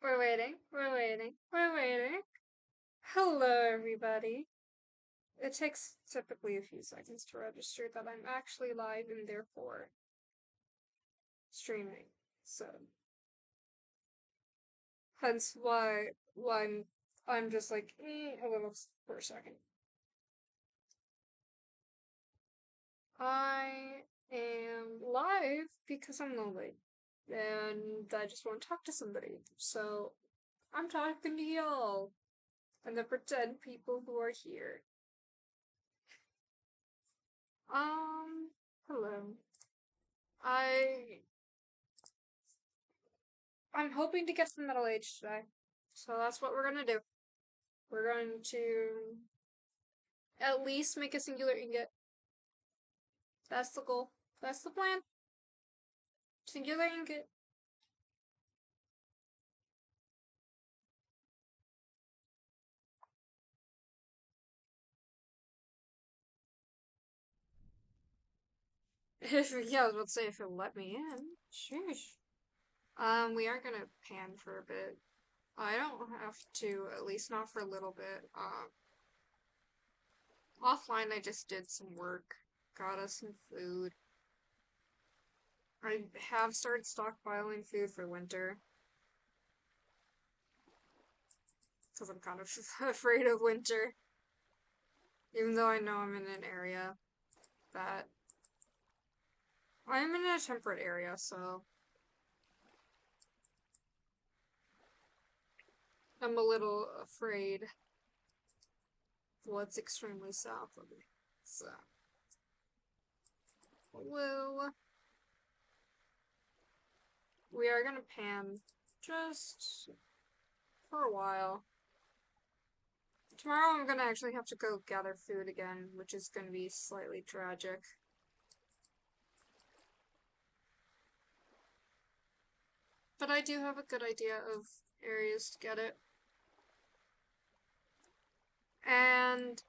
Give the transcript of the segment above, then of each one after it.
We're waiting. We're waiting. We're waiting. Hello, everybody. It takes typically a few seconds to register that I'm actually live and therefore streaming. So, hence why I'm just like a little for a second. I am live because I'm lonely and I just want to talk to somebody. So, I'm talking to y'all and the pretend people who are here. Hello. I I'm hoping to get some Metal Age today. So that's what we're gonna do. We're going to at least make a singular ingot. That's the goal. That's the plan. Singular ingot. Yeah, I was about to say if it'll let me in. Sheesh. We are gonna pan for a bit. I don't have to, at least not for a little bit. Offline I just did some work. Got us some food. I have started stockpiling food for winter. Because I'm kind of afraid of winter. Even though I know I'm in an area that I'm in a temperate area, so I'm a little afraid of what's extremely south of me. So, well, we are gonna pan just for a while. Tomorrow I'm gonna actually have to go gather food again, which is gonna be slightly tragic. But I do have a good idea of areas to get it. And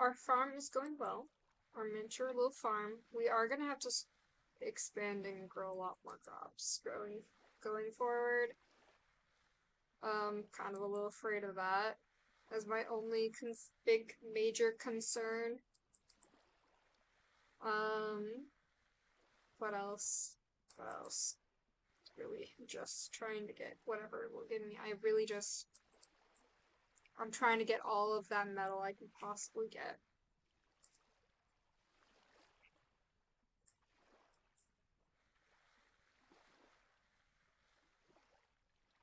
our farm is going well. Our miniature little farm. We are gonna have to expand and grow a lot more crops going forward. Kind of a little afraid of that as my only big major concern. What else? What else? Really just trying to get whatever it will give me. I'm trying to get all of that metal I can possibly get.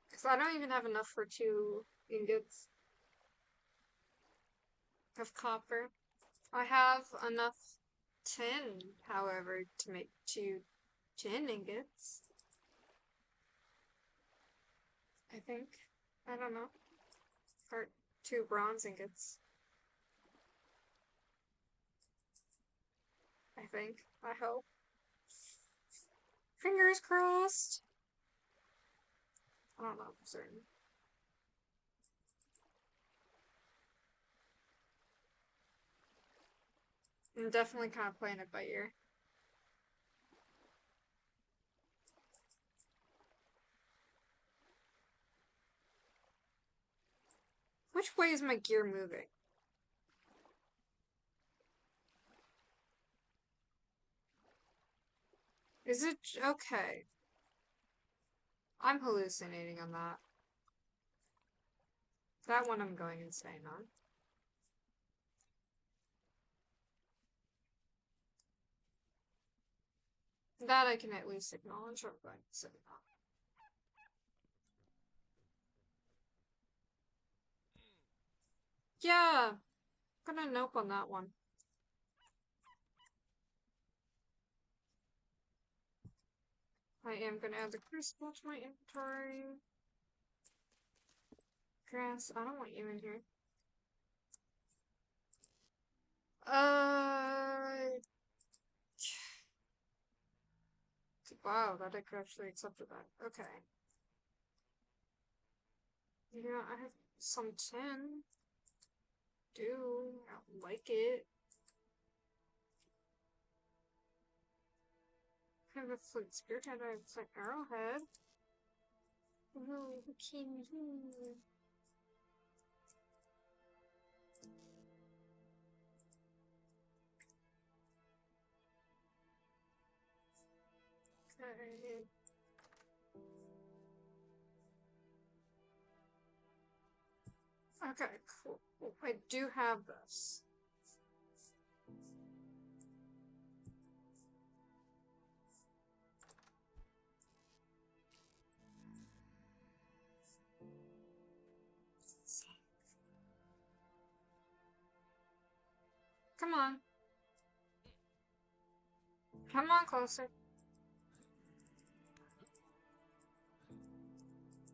Because I don't even have enough for 2 ingots of copper. I have enough tin, however, to make 2 tin ingots. I think. I don't know. Or 2 bronze ingots. I think. I hope. Fingers crossed! I don't know for certain. I'm definitely kind of playing it by ear. Which way is my gear moving? Is it okay? I'm hallucinating on that. That one I'm going insane on. That I can at least acknowledge I'm going insane on. Yeah! I'm gonna nope on that one. I am gonna add the crucible to my inventory. Grass, I don't want you in here. Wow, that I could actually accept that. Okay. Yeah, I have some tin. I don't like it. I have a flint spear, and I have a flint arrowhead. Oh, who came here? Okay. Okay, cool. I do have this. Come on. Come on closer.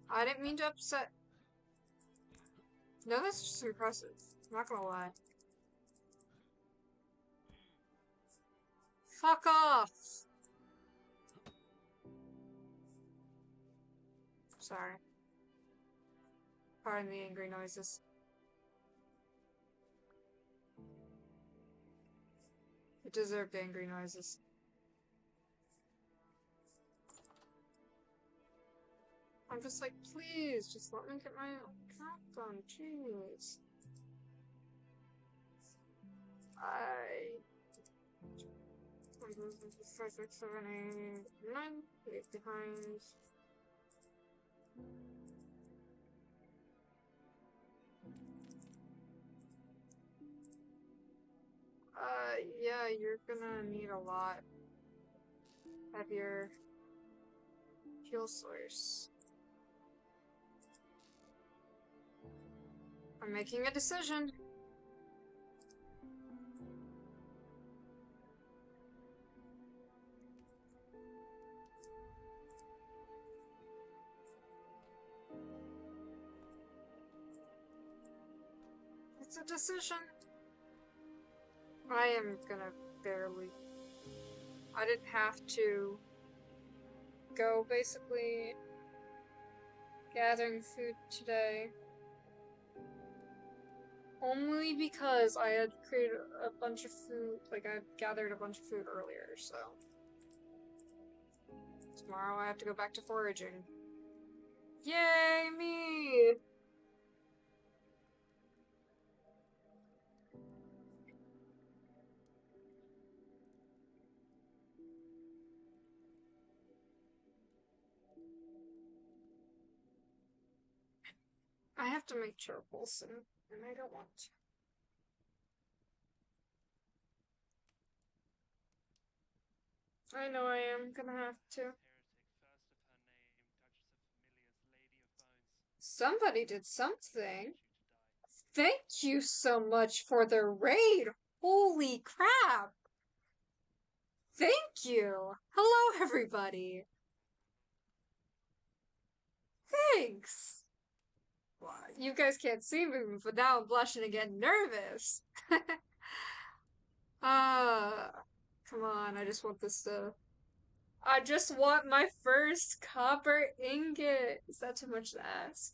I didn't mean to upset. No, that's just impressive. I'm not gonna lie. Fuck off! Sorry. Pardon the angry noises. It deserved angry noises. I'm just like, please, just let me get my cap done, jeez. I... 5, 6, 7, 8, 9, 8 behind. Yeah, you're gonna need a lot of your fuel source. I'm making a decision. It's a decision. I am gonna barely. I didn't have to go basically gathering food today. Only because I had created a bunch of food, like I gathered a bunch of food earlier, so. Tomorrow I have to go back to foraging. Yay, me! I have to make charcoal soon, and I don't want to. I know I am gonna have to. Somebody did something. Thank you so much for the raid. Holy crap. Thank you. Hello, everybody. Thanks. Well, you guys can't see me, but now I'm blushing and getting nervous. uh, come on. I just want this to. I just want my first copper ingot. Is that too much to ask?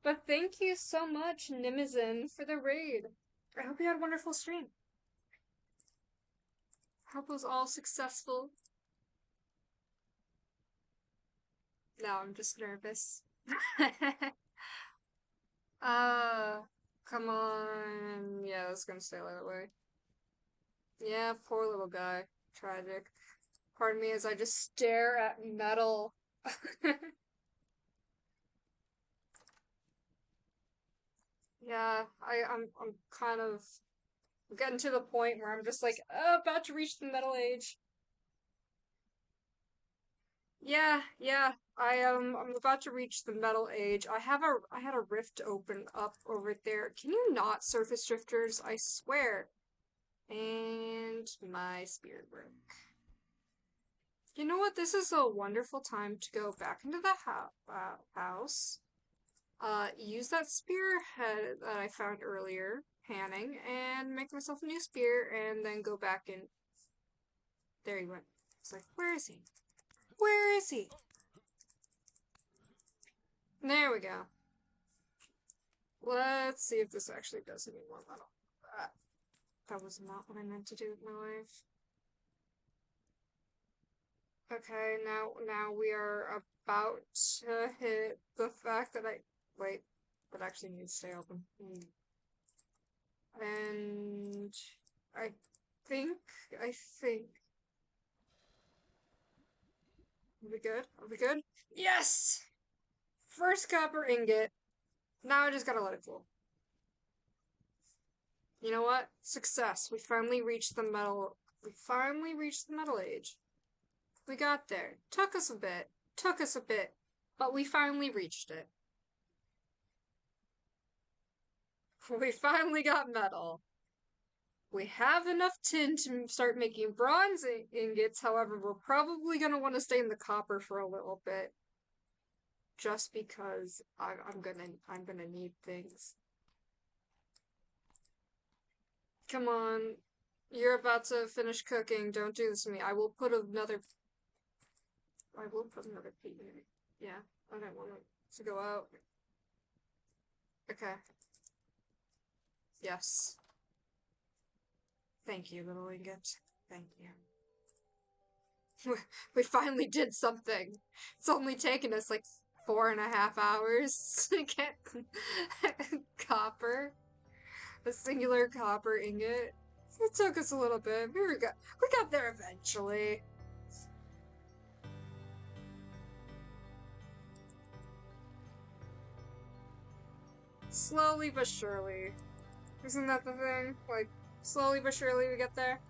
But thank you so much, Nimizin, for the raid. I hope you had a wonderful stream. Hope it was all successful. Now I'm just nervous. uh, come on. Yeah, that's gonna stay that way. Yeah, poor little guy. Tragic. Pardon me as I just stare at metal. Yeah, I'm kind of getting to the point where I'm just like, about to reach the metal age. Yeah, I'm about to reach the metal age. I had a rift open up over there. Can you not, surface drifters? I swear. And my spear broke. You know what? This is a wonderful time to go back into the house. Use that spearhead that I found earlier, panning, and make myself a new spear, and then go back in. There he went. It's like, where is he? Where is he? There we go. Let's see if this actually does any more metal. That was not what I meant to do with my life. Okay, now we are about to hit the fact that wait, that actually needs to stay open. And I think, I think, are we good? Are we good? Yes! First copper ingot. Now I just gotta let it cool. You know what? Success. We finally reached the metal. We finally reached the metal age. We got there. Took us a bit. Took us a bit. But we finally reached it. We finally got metal. We have enough tin to start making bronze ingots, however, we're probably going to want to stay in the copper for a little bit. Just because I'm gonna need things. Come on. You're about to finish cooking. Don't do this to me. I will put another peat in it. Yeah, I don't want it to go out. Okay. Yes. Thank you, little ingot. Thank you. We finally did something. It's only taken us like 4.5 hours to get copper. A singular copper ingot. It took us a little bit. We got there eventually. Slowly but surely. Isn't that the thing? Like, slowly but surely we get there.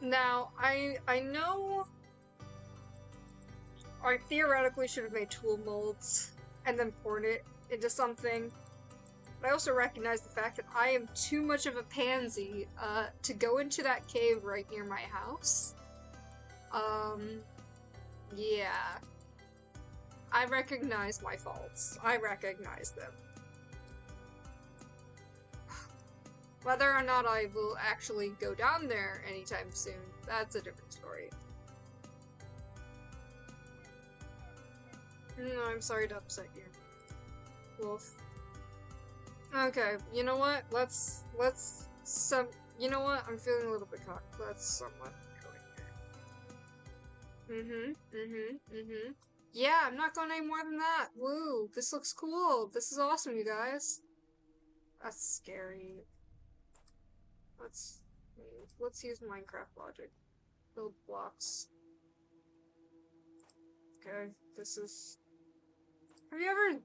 Now, I know I theoretically should have made tool molds and then poured it into something. But I also recognize the fact that I am too much of a pansy to go into that cave right near my house. Yeah. I recognize my faults. I recognize them. Whether or not I will actually go down there anytime soon, that's a different story. No, I'm sorry to upset you, Wolf. Okay, you know what? You know what? I'm feeling a little bit cocked. Let's somewhat go in here. Yeah, I'm not going any more than that. Woo, this looks cool. This is awesome, you guys. That's scary. Let's use Minecraft logic. Build blocks. Okay, this is... Have you ever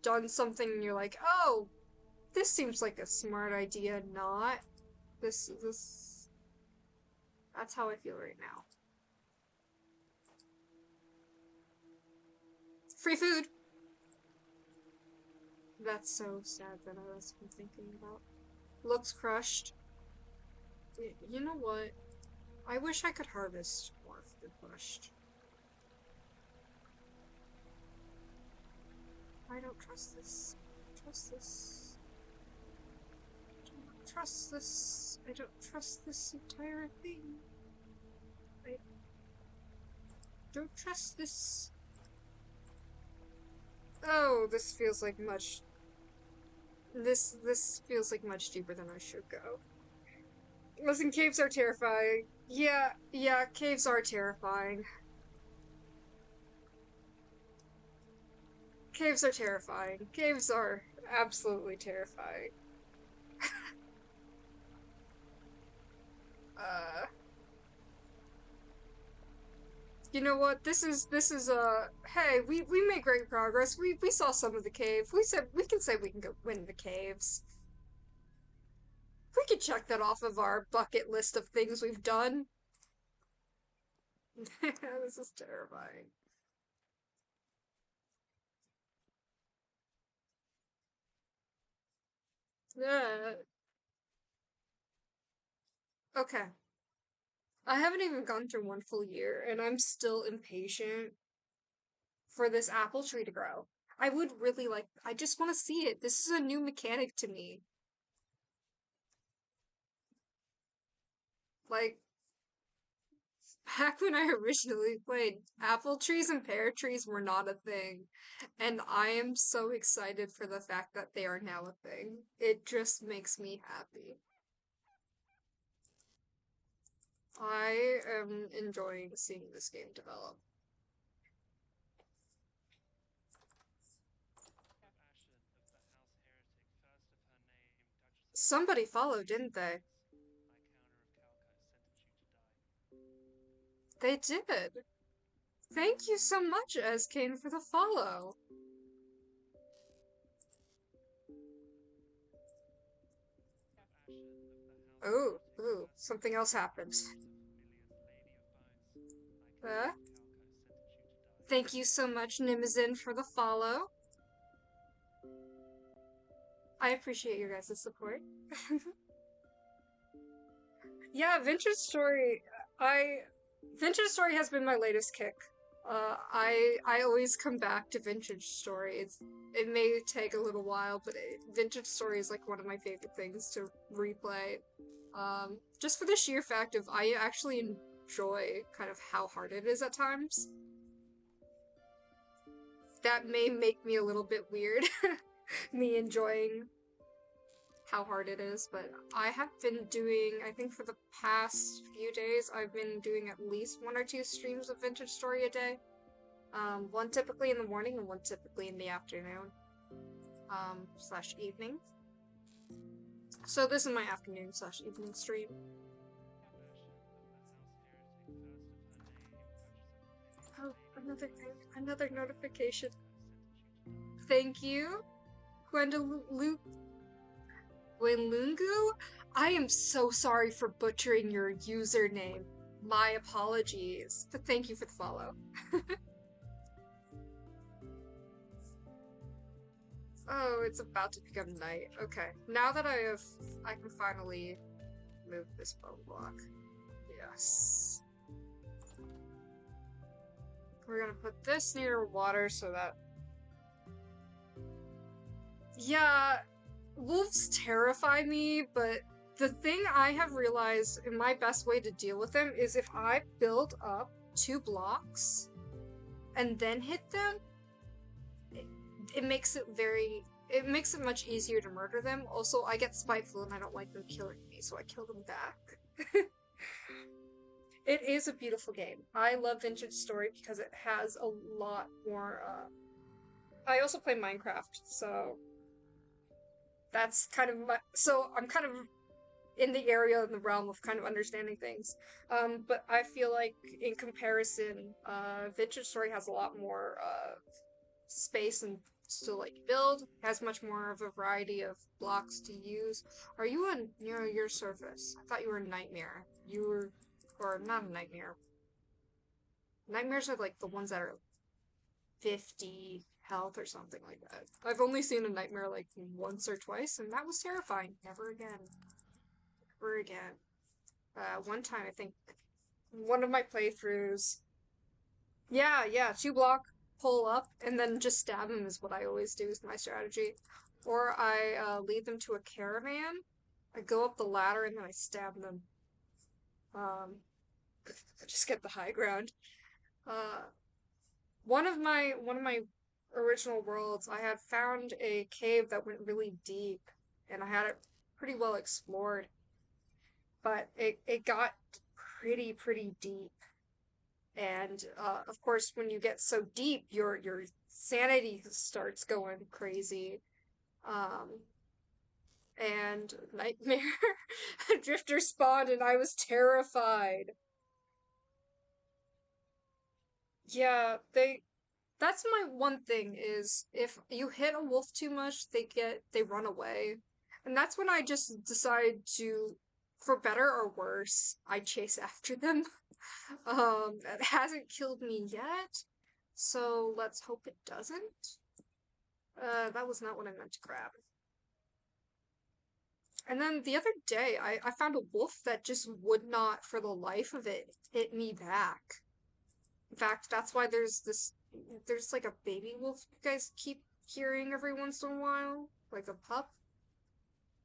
done something and you're like, oh, this seems like a smart idea, not? This... That's how I feel right now. Free food! That's so sad that I was thinking about. Looks crushed. You know what? I wish I could harvest more food crushed. I don't trust this. Trust this. I don't trust this. I don't trust this entire thing. I don't trust this. Oh, this feels like much. This feels like much deeper than I should go. Listen, caves are terrifying. Yeah, caves are terrifying. Caves are terrifying. Caves are absolutely terrifying. You know what? This is hey, we made great progress. We saw some of the cave. We can say we can go win the caves. We can check that off of our bucket list of things we've done. This is terrifying. Yeah. Okay. I haven't even gone through one full year, and I'm still impatient for this apple tree to grow. I would really like, I just want to see it. This is a new mechanic to me. Like, back when I originally played, apple trees and pear trees were not a thing. And I am so excited for the fact that they are now a thing. It just makes me happy. I am enjoying seeing this game develop. Somebody followed, didn't they? They did. Thank you so much, Kane, for the follow. Ooh, something else happened. Uh, Thank you so much, Nimazin, for the follow. I appreciate your guys' support. Yeah, I Vintage Story has been my latest kick. I always come back to Vintage Story. It may take a little while, but Vintage Story is like one of my favorite things to replay. Just for the sheer fact of I actually enjoy kind of how hard it is at times. That may make me a little bit weird, me enjoying how hard it is, but I have been doing, I think for the past few days, I've been doing at least 1 or 2 streams of Vintage Story a day. One typically in the morning and one typically in the afternoon, slash evening. So this is my afternoon slash evening stream. Oh, another thing, another notification. Thank you, Gwendolyn Winlungu. I am so sorry for butchering your username. My apologies, but thank you for the follow. Oh, it's about to become night. Okay, now that I can finally move this bone block. Yes. We're gonna put this near water so that... Yeah, wolves terrify me, but the thing I have realized in my best way to deal with them is if I build up 2 blocks and then hit them, it makes it makes it much easier to murder them. Also, I get spiteful and I don't like them killing me, so I kill them back. It is a beautiful game. I love Vintage Story because it has a lot more, I also play Minecraft, so that's kind of my, so I'm kind of in the area in the realm of kind of understanding things. But I feel like in comparison, Vintage Story has a lot more space and still like build, has much more of a variety of blocks to use. Are you on near your surface? I thought you were a nightmare. You were, or not a nightmare. Nightmares are like the ones that are 50 health or something like that. I've only seen a nightmare like once or twice, and that was terrifying. Never again. Never again. One time I think one of my playthroughs. Yeah, 2 block, pull up, and then just stab him is what I always do is my strategy. Or I lead them to a caravan. I go up the ladder and then I stab them. Um, just get the high ground. Uh, one of my original worlds, I had found a cave that went really deep, and I had it pretty well explored, but it got pretty deep. And of course, when you get so deep, your sanity starts going crazy. Um, and Nightmare Drifter spawned, and I was terrified. Yeah, that's my one thing is if you hit a wolf too much, they run away. And that's when I just decide to, for better or worse, I chase after them. It hasn't killed me yet, so let's hope it doesn't. That was not what I meant to grab. And then the other day, I found a wolf that just would not, for the life of it, hit me back. In fact, that's why there's like a baby wolf you guys keep hearing every once in a while, like a pup.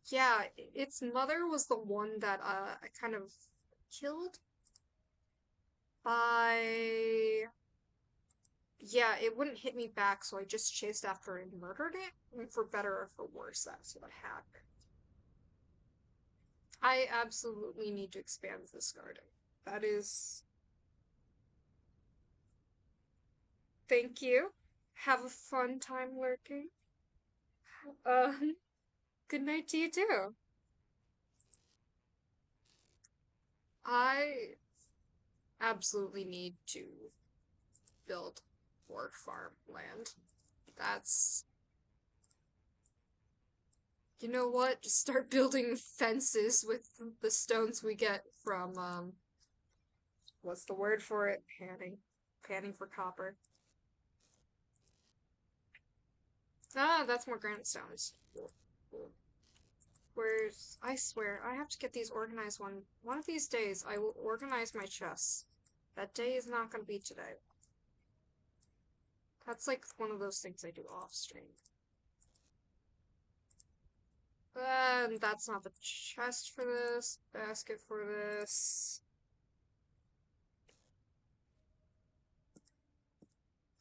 Yeah, its mother was the one that I kind of killed by... Yeah, it wouldn't hit me back, so I just chased after it and murdered it. And for better or for worse, that's what happened. I absolutely need to expand this garden. That is... Thank you. Have a fun time lurking. Um, good night to you too. I absolutely need to build more farmland. That's... You know what? Just start building fences with the stones we get from, what's the word for it? Panning. Panning for copper. Ah, that's more granite stones. Where's... I swear, I have to get these organized one of these days. I will organize my chests. That day is not gonna be today. That's like one of those things I do off stream. That's not the chest for this, basket for this.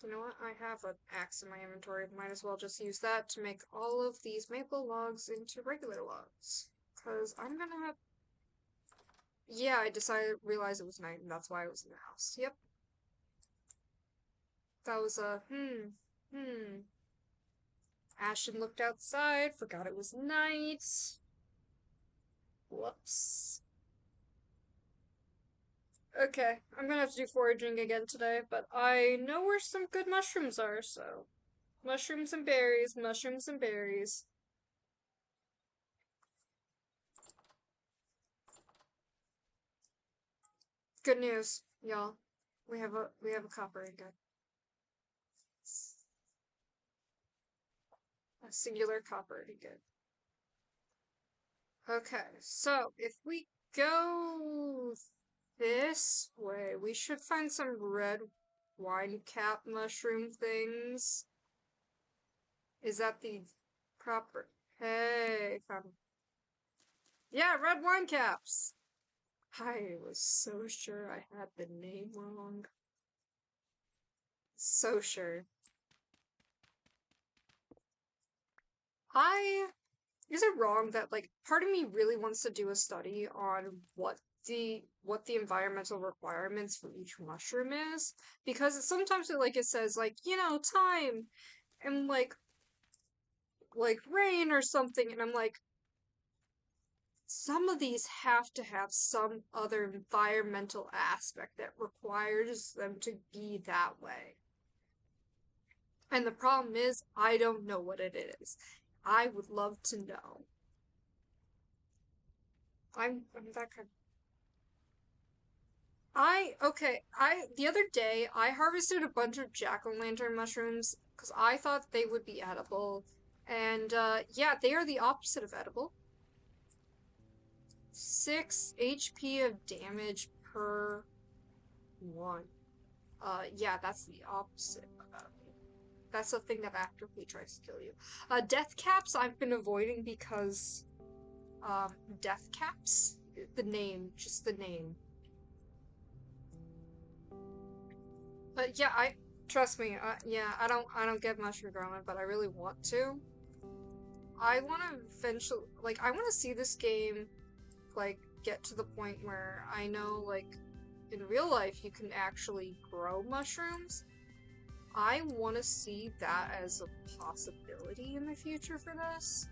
You know what? I have an axe in my inventory. Might as well just use that to make all of these maple logs into regular logs. Because I'm gonna have... Yeah, I decided, realized it was night, and that's why I was in the house. Yep. That was a, Ashton looked outside, forgot it was night. Whoops. Okay, I'm gonna have to do foraging again today, but I know where some good mushrooms are, so... Mushrooms and berries, mushrooms and berries. Good news, y'all. We have a copper ingot. A singular copper ingot. Okay, so if we go this way, we should find some red wine cap mushroom things. Is that the proper... Hey, found... Yeah, red wine caps! I was so sure I had the name wrong. So sure. Is it wrong that, like, part of me really wants to do a study on what the environmental requirements for each mushroom is? Because sometimes it says like, time and like rain or something, and I'm like, some of these have to have some other environmental aspect that requires them to be that way. And the problem is, I don't know what it is. I would love to know. I'm that kind. The other day I harvested a bunch of jack-o'-lantern mushrooms because I thought they would be edible. And yeah, they are the opposite of edible. 6 HP of damage per one. Yeah, that's the opposite of edible. That's the thing that actively tries to kill you. Death caps I've been avoiding because death caps? The name, just the name. But yeah, trust me. Yeah, I don't get mushroom growing, but I really want to. I want to eventually, I want to see this game, get to the point where I know, in real life you can actually grow mushrooms. I want to see that as a possibility in the future for this.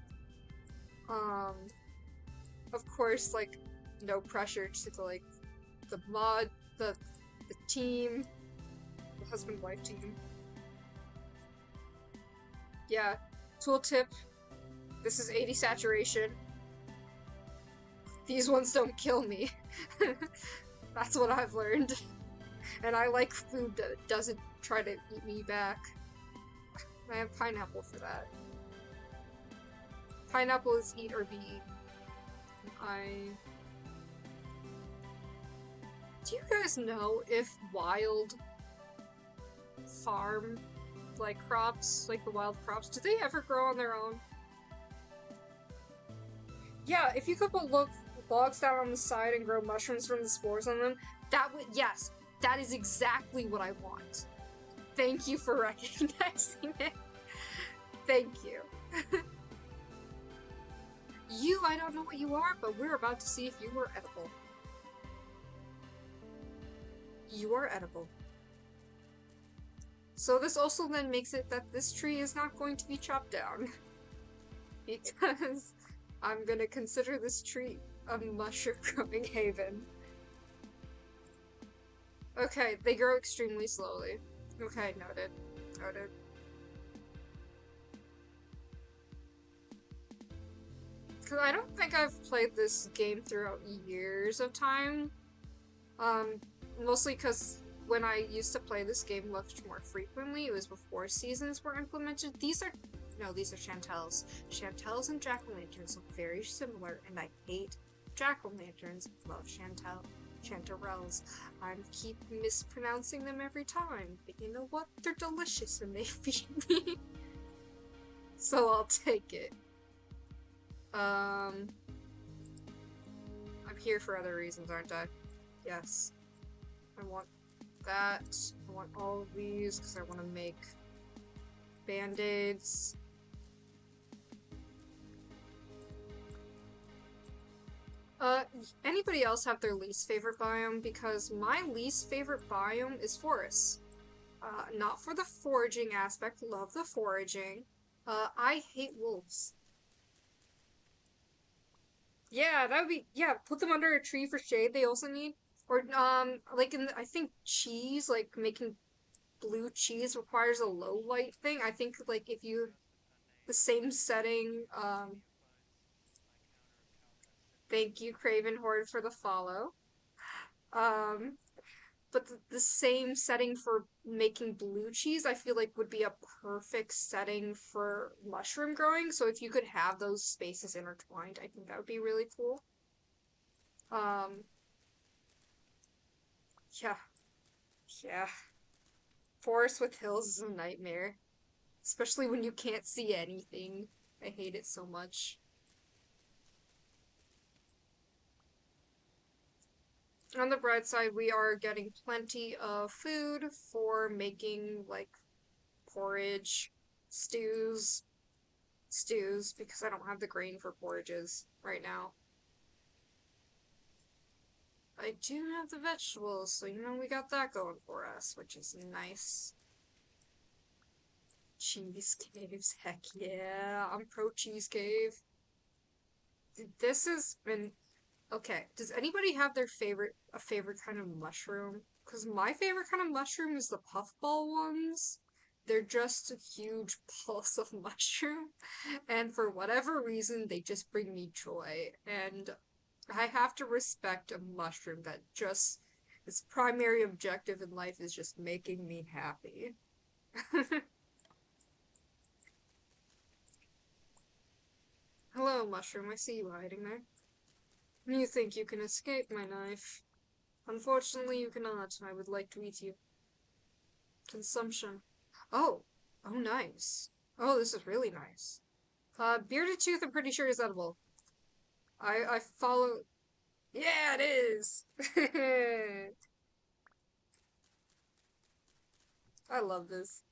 Of course, no pressure to the mod, the team, the husband-wife team. Yeah, tooltip. This is 80 saturation. These ones don't kill me. That's what I've learned. And I like food that doesn't try to eat me back. I have pineapple for that. Pineapple is eat or be eaten. Do you guys know if wild farm, crops, the wild crops, do they ever grow on their own? Yeah, if you could put logs down on the side and grow mushrooms from the spores on them, yes, that is exactly what I want. Thank you for recognizing it. Thank you. I don't know what you are, but we're about to see if you were edible. You are edible. So this also then makes it that this tree is not going to be chopped down. Because I'm gonna consider this tree a mushroom growing haven. Okay, they grow extremely slowly. Okay, noted. Noted. Because I don't think I've played this game throughout years of time. Um, Mostly because when I used to play this game much more frequently, it was before seasons were implemented. These are Chantels. Chantels and jack-o'-lanterns look very similar, and I hate jack-o'-lanterns. Love chanterelles. I keep mispronouncing them every time, but you know what? They're delicious and they feed me. So I'll take it. I'm here for other reasons, aren't I? Yes. I want that. I want all of these because I want to make band-aids. Anybody else have their least favorite biome? Because my least favorite biome is forests. Not for the foraging aspect, love the foraging. I hate wolves. Yeah, that would be, yeah, put them under a tree for shade they also need. Or, like I think cheese, like making blue cheese requires a low light thing. I think, like, if you, the same setting, thank you, Craven Horde, for the follow. Um, but the same setting for making blue cheese, I feel like would be a perfect setting for mushroom growing. So if you could have those spaces intertwined, I think that would be really cool. Um, yeah, yeah. Forest with hills is a nightmare, especially when you can't see anything. I hate it so much. On the bright side, we are getting plenty of food for making like porridge, stews, because I don't have the grain for porridges right now. I do have the vegetables, so you know we got that going for us, which is nice. Cheese caves, heck yeah, I'm pro cheese cave. This has been okay. Does anybody have a favorite kind of mushroom? Because my favorite kind of mushroom is the puffball ones. They're just a huge pulse of mushroom, and for whatever reason, they just bring me joy. And I have to respect a mushroom that just its primary objective in life is just making me happy. Hello, mushroom. I see you hiding there. You think you can escape my knife? Unfortunately, you cannot. I would like to eat you. Consumption. Oh. Oh, nice. Oh, this is really nice. Bearded tooth, I'm pretty sure is edible. I follow. Yeah, it is. I love this.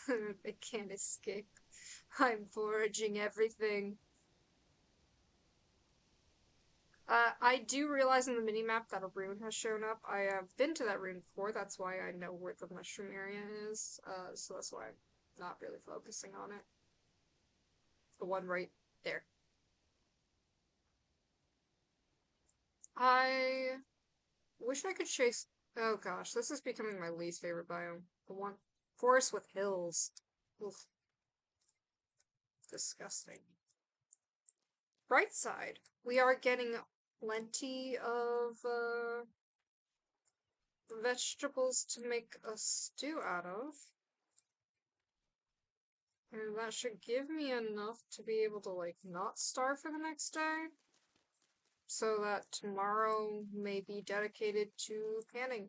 They can't escape. I'm foraging everything. I do realize in the minimap that a rune has shown up. I have been to that rune before, that's why I know where the mushroom area is. So that's why I'm not really focusing on it. The one right there. I wish I could chase. Oh gosh, this is becoming my least favorite biome. The one forest with hills. Oof, disgusting. Bright side, we are getting plenty of vegetables to make a stew out of. And that should give me enough to be able to, like, not starve for the next day. So that tomorrow may be dedicated to panning.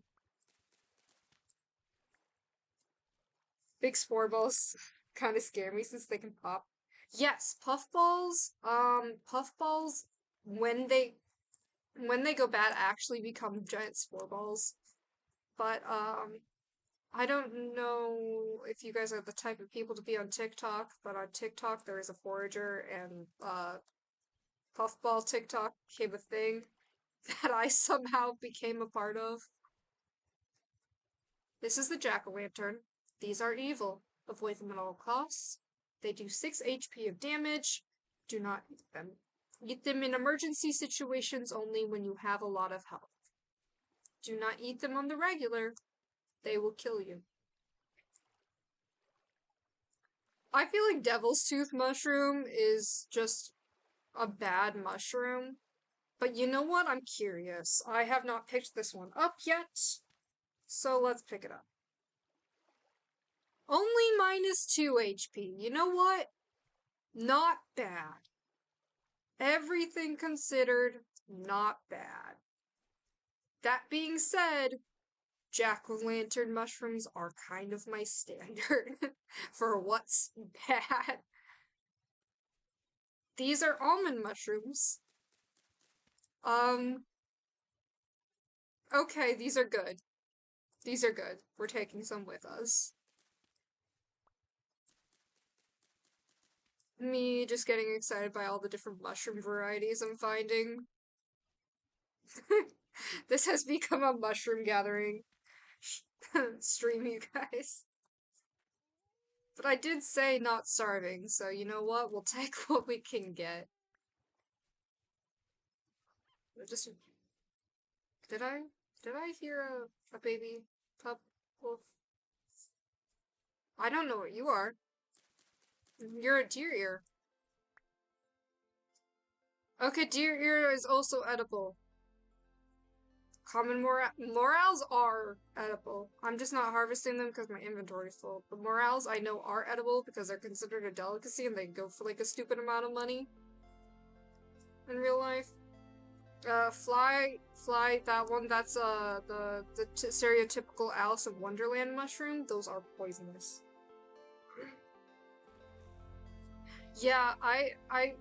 Big spore balls kind of scare me since they can pop. Yes, puffballs. Puffballs when they go bad actually become giant spore balls. But I don't know if you guys are the type of people to be on TikTok, but on TikTok there is a forager and puffball TikTok became a thing that I somehow became a part of. This is the jack-o'-lantern. These are evil. Avoid them at all costs. They do 6 HP of damage. Do not eat them. Eat them in emergency situations only when you have a lot of health. Do not eat them on the regular. They will kill you. I feel like Devil's Tooth mushroom is just a bad mushroom. But you know what? I'm curious. I have not picked this one up yet. So let's pick it up. Only -2 HP. You know what? Not bad. Everything considered, not bad. That being said, jack-o'-lantern mushrooms are kind of my standard for what's bad. These are almond mushrooms. Okay, these are good. These are good. We're taking some with us. Me just getting excited by all the different mushroom varieties I'm finding. This has become a mushroom gathering stream, you guys. But I did say not starving, so you know what? We'll take what we can get. Just did I hear a baby pup wolf? I don't know what you are. You're a deer ear. Okay, deer ear is also edible. Common morels are edible. I'm just not harvesting them because my inventory is full. The morels I know are edible because they're considered a delicacy and they go for like a stupid amount of money in real life. Fly, that one, that's the stereotypical Alice in Wonderland mushroom. Those are poisonous. Yeah, I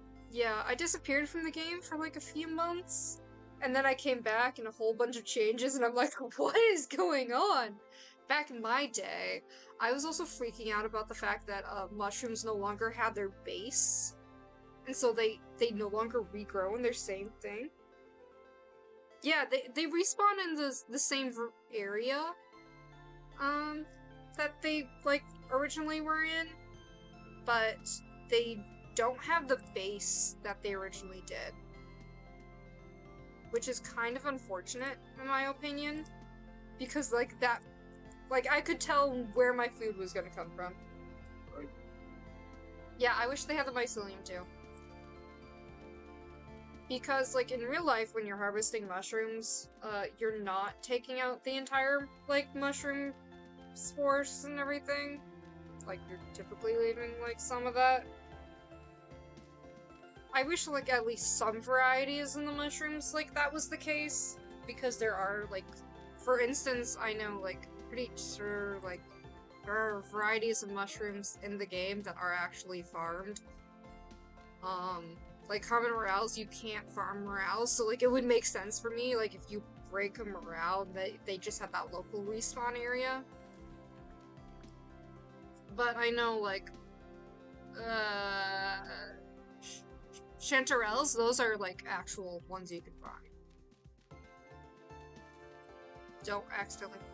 disappeared from the game for like a few months, and then I came back and a whole bunch of changes, and I'm like, what is going on? Back in my day, I was also freaking out about the fact that mushrooms no longer had their base, and so they no longer regrow in their same thing. Yeah, they respawn in the same area, that they like originally were in, but they don't have the base that they originally did, which is kind of unfortunate in my opinion, because like I could tell where my food was gonna come from. Yeah, I wish they had the mycelium too. Because, like, in real life, when you're harvesting mushrooms, you're not taking out the entire, like, mushroom spores and everything. Like, you're typically leaving, like, some of that. I wish, like, at least some varieties in the mushrooms, like, that was the case. Because there are, like, for instance, I know, like, pretty sure, like, there are varieties of mushrooms in the game that are actually farmed. Like, common morels, you can't farm morels, so, like, it would make sense for me, like, if you break a morel, they just have that local respawn area. But I know, like, chanterelles, those are, like, actual ones you can find. Don't accidentally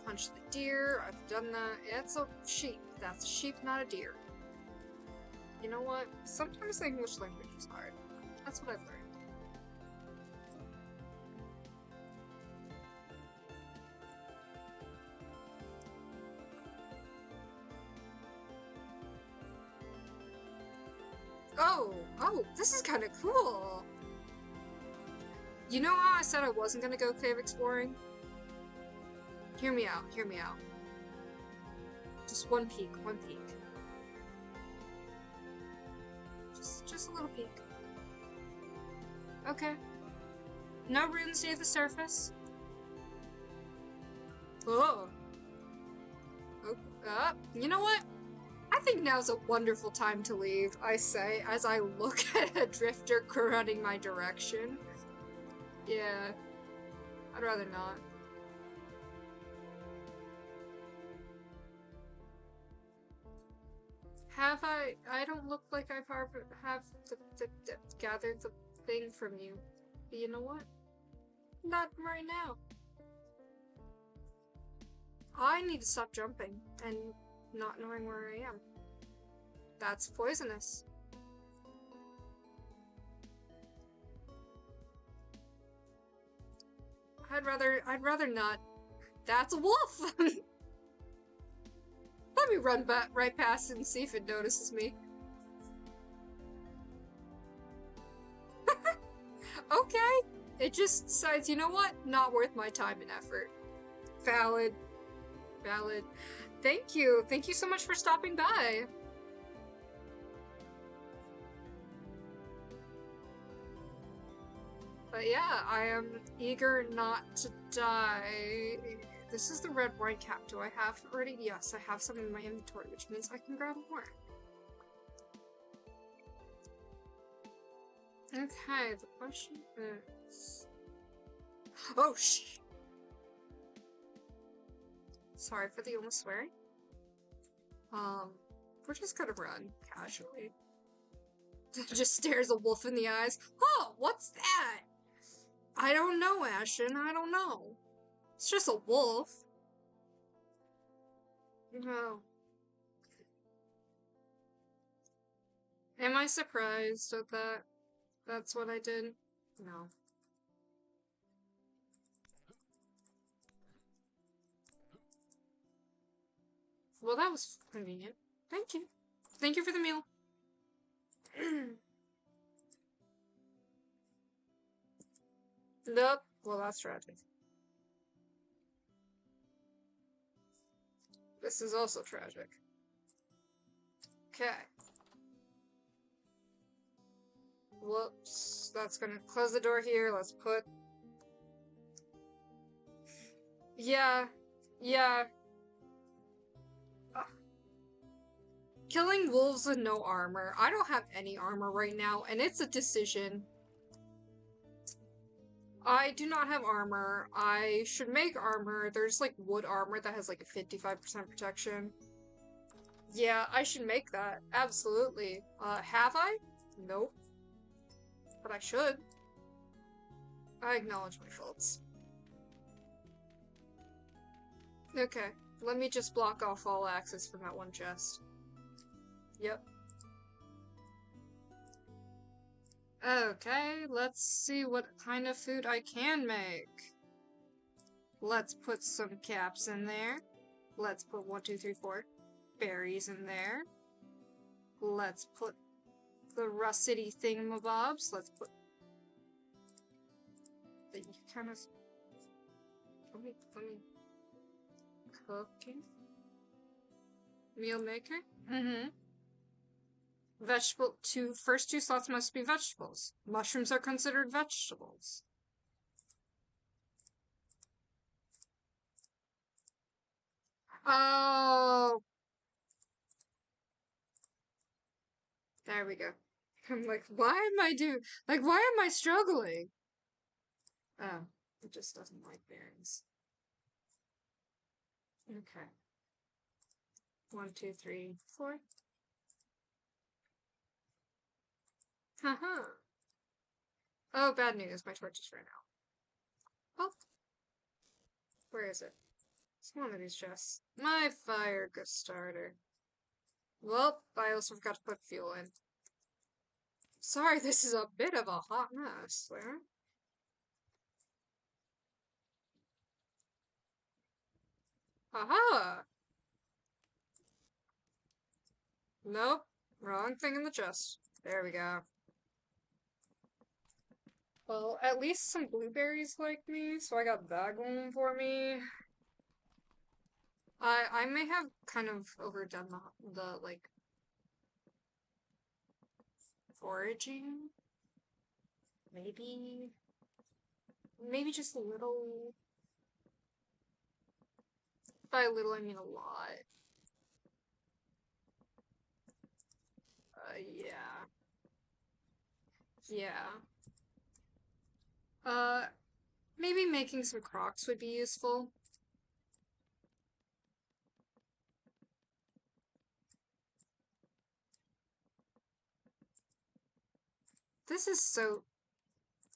punch the deer. I've done that. It's a sheep. That's a sheep, not a deer. You know what? Sometimes the English language is hard. That's what I've learned. Oh, this is kind of cool. You know how I said I wasn't gonna go cave exploring? Hear me out, hear me out. Just one peek, one peek. Just a little peek. Okay. No runes near the surface. Oh. You know what? I think now's a wonderful time to leave, I say, as I look at a drifter running my direction. Yeah. I'd rather not. Have I don't look like I've gathered the thing from you. But you know what? Not right now. I need to stop jumping and not knowing where I am. That's poisonous. I'd rather not. That's a wolf! Let me run right past it and see if it notices me. Okay. It just decides, you know what? Not worth my time and effort. Valid. Valid. Thank you. Thank you so much for stopping by. But yeah, I am eager not to die. This is the red wine cap. Do I have already? Yes, I have some in my inventory, which means I can grab more. Okay, the question is... Oh, shh! Sorry for the almost swearing. We're just gonna run casually. Just stares a wolf in the eyes. Oh, what's that? I don't know, Ashton. I don't know. It's just a wolf. No. Am I surprised at that? That's what I did? No. Well, that was convenient. Thank you. Thank you for the meal. Nope. Well, that's tragic. This is also tragic. Okay. Whoops. That's gonna close the door here. Let's put... Yeah. Yeah. Ugh. Killing wolves with no armor. I don't have any armor right now, and it's a decision. I do not have armor. I should make armor. There's like wood armor that has like a 55% protection. Yeah, I should make that. Absolutely. Have I? Nope. But I should. I acknowledge my faults. Okay, let me just block off all access from that one chest. Yep. Okay, let's see what kind of food I can make. Let's put some caps in there. Let's put 1, 2, 3, 4 berries in there. Let's put the russety thingamabobs. Let's put the kind of... Let me cooking meal maker. First two slots must be vegetables. Mushrooms are considered vegetables. Oh, there we go. I'm like, why am I struggling? Oh, it just doesn't like berries. Okay. 1, 2, 3, 4. Haha. Oh, bad news. My torch just ran out. Oh, where is it? It's one of these chests. My fire starter. Well, I also forgot to put fuel in. Sorry, this is a bit of a hot mess, there. Aha! Nope. Wrong thing in the chest. There we go. Well, at least some blueberries like me, so I got that going for me. I may have kind of overdone the like foraging. Maybe just a little. By a little, I mean a lot. Yeah. Yeah. Maybe making some crocs would be useful. This is so...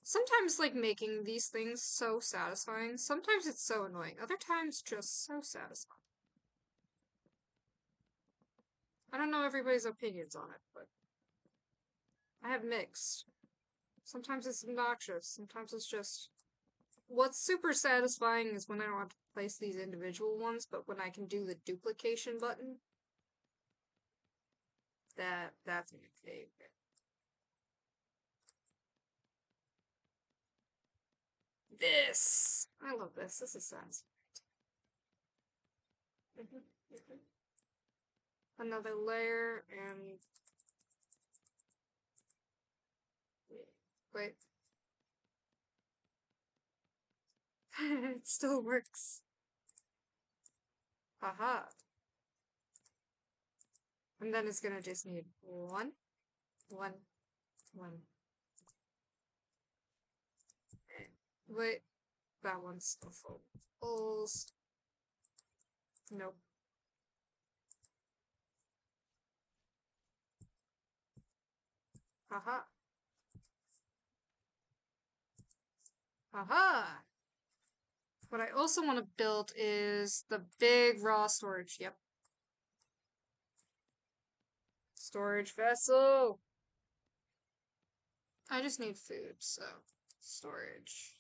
Sometimes, like, making these things so satisfying. Sometimes it's so annoying. Other times, just so satisfying. I don't know everybody's opinions on it, but I have mixed. Sometimes it's obnoxious. Sometimes it's just... What's super satisfying is when I don't have to place these individual ones, but when I can do the duplication button, that's my favorite. This! I love this. This is satisfying. Another layer, and... Wait. It still works. Haha. And then it's gonna just need one. Wait, that one's still full. Almost. Nope. Haha. Haha. What I also want to build is the big raw storage. Yep. Storage vessel. I just need food, so storage.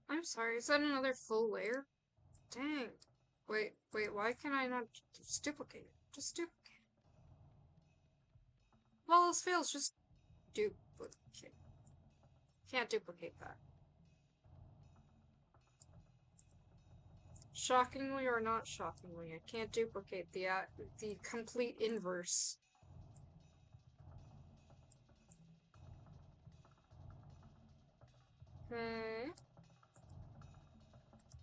I'm sorry, is that another full layer? Dang. Wait, why can I not just duplicate it? Just duplicate it. Well, this fails, just duplicate. Can't duplicate that. Shockingly or not shockingly, I can't duplicate the complete inverse. Okay.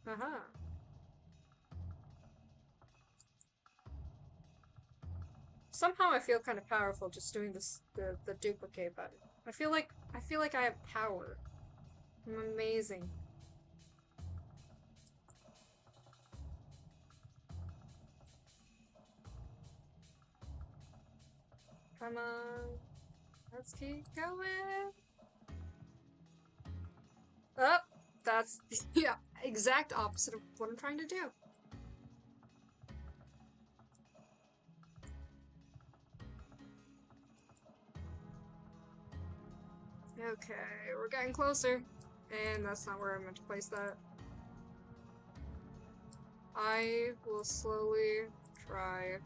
Haha. Somehow I feel kind of powerful just doing this the duplicate button. I feel like I have power. I'm amazing. Come on. Let's keep going. Up. Oh, that's the exact opposite of what I'm trying to do. Okay, we're getting closer. And that's not where I meant to place that. I will slowly try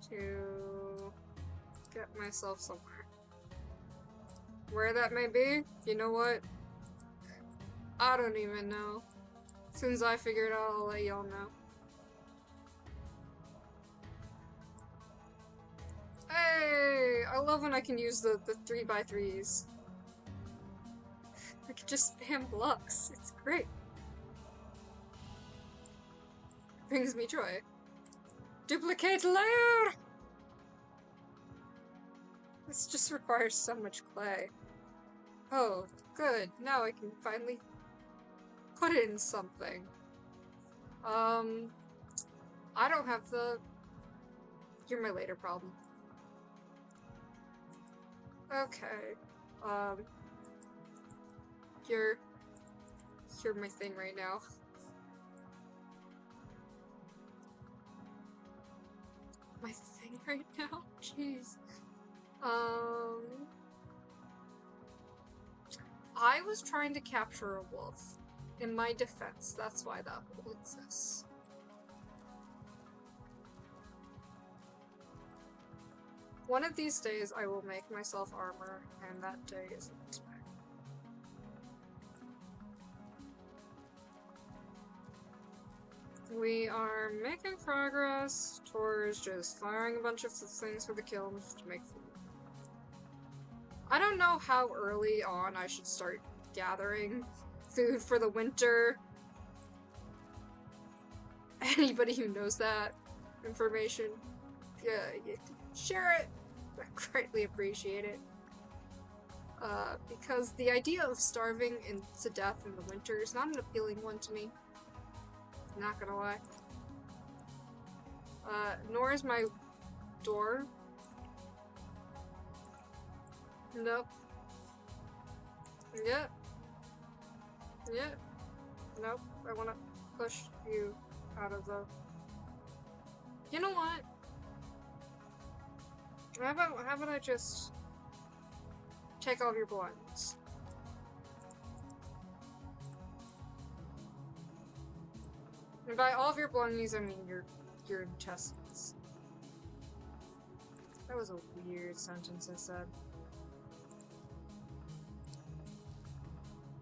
to get myself somewhere. Where that may be, you know what? I don't even know. As soon as I figure it out, I'll let y'all know. Hey! I love when I can use the 3x3s. I can just spam blocks. It's great. Brings me joy. Duplicate layer! This just requires so much clay. Oh, good. Now I can finally put it in something. I don't have the... You're my later problem. Okay. You're my thing right now. My thing right now? Jeez. I was trying to capture a wolf. In my defense, that's why that hole exists. One of these days I will make myself armor, and that day isn't today. We are making progress towards just firing a bunch of things for the kilns to make food. I don't know how early on I should start gathering food for the winter. Anybody who knows that information, share it. I greatly appreciate it. Because the idea of starving to death in the winter is not an appealing one to me. Not gonna lie. Nor is my door. Nope. Yep. Yep. Nope. I wanna push you out of the... You know what? How about I just take all of your belongings? And by all of your belongings, I mean your intestines. That was a weird sentence I said.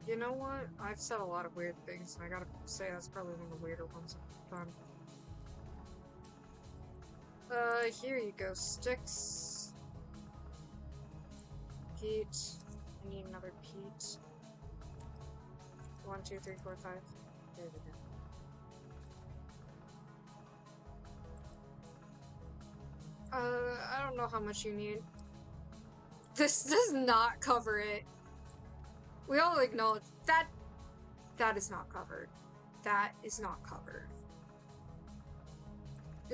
You know what? I've said a lot of weird things, and I gotta say that's probably one of the weirder ones I've done. Here you go, sticks. Peat. I need another peat. 1, 2, 3, 4, 5. There we go. I don't know how much you need. This does not cover it. We all acknowledge that that is not covered. That is not covered.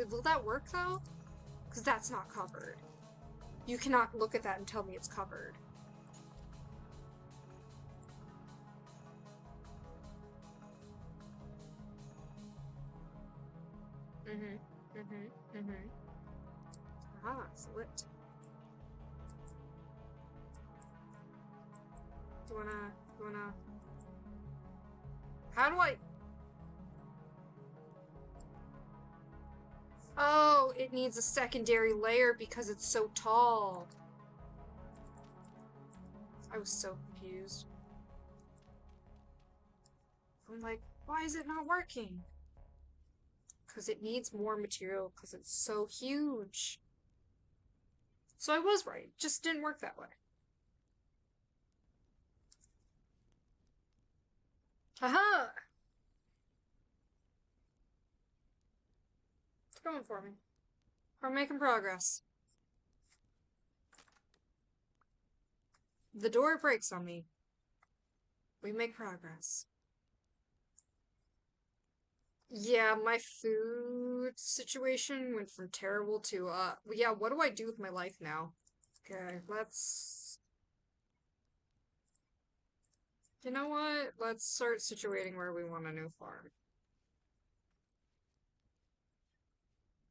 Will that work though? Because that's not covered. You cannot look at that and tell me it's covered. Ah, it's lit. You wanna... How do I... Oh, it needs a secondary layer because it's so tall. I was so confused. I'm like, why is it not working? Because it needs more material because it's so huge. So I was right, it just didn't work that way. Haha! It's going for me. We're making progress. The door breaks on me. We make progress. Yeah, my food situation went from terrible to, yeah, what do I do with my life now? Okay, let's... You know what? Let's start situating where we want a new farm.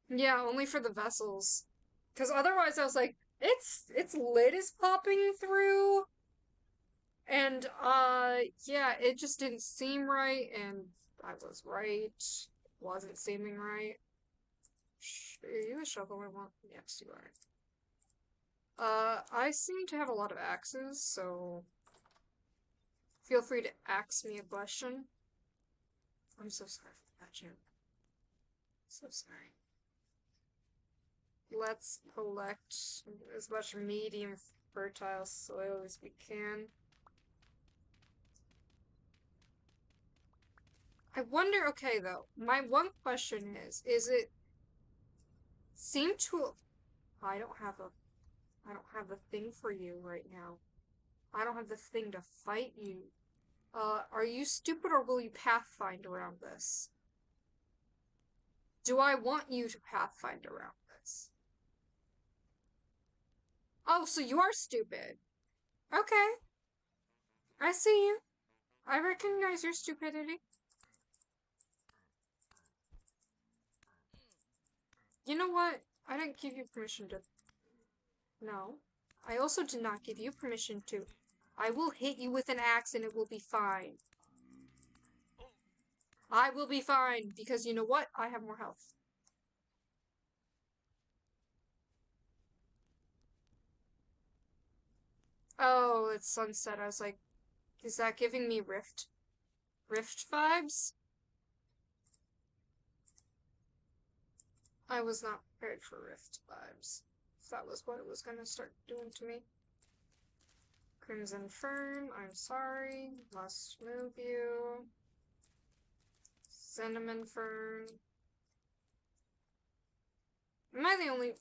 Yeah, only for the vessels. Because otherwise I was like, its lid is popping through. And, yeah, it just didn't seem right, and I was right. Wasn't seeming right. Are you a shovel I want? Yes, you are. I seem to have a lot of axes, so feel free to ask me a question. I'm so sorry for that joke. So sorry. Let's collect as much medium fertile soil as we can. I wonder, okay though, my one question is it seem to... I don't have the thing for you right now. I don't have the thing to fight you. Are you stupid or will you pathfind around this? Do I want you to pathfind around this? Oh, so you are stupid. Okay. I see you. I recognize your stupidity. You know what? I didn't give you permission to... No. I also did not give you permission to... I will hit you with an axe and it will be fine. I will be fine, because you know what? I have more health. Oh, it's sunset. I was like, is that giving me Rift vibes? I was not prepared for Rift vibes. That was what it was gonna start doing to me. Crimson Fern, I'm sorry. Must move you. Cinnamon Fern. Am I the only...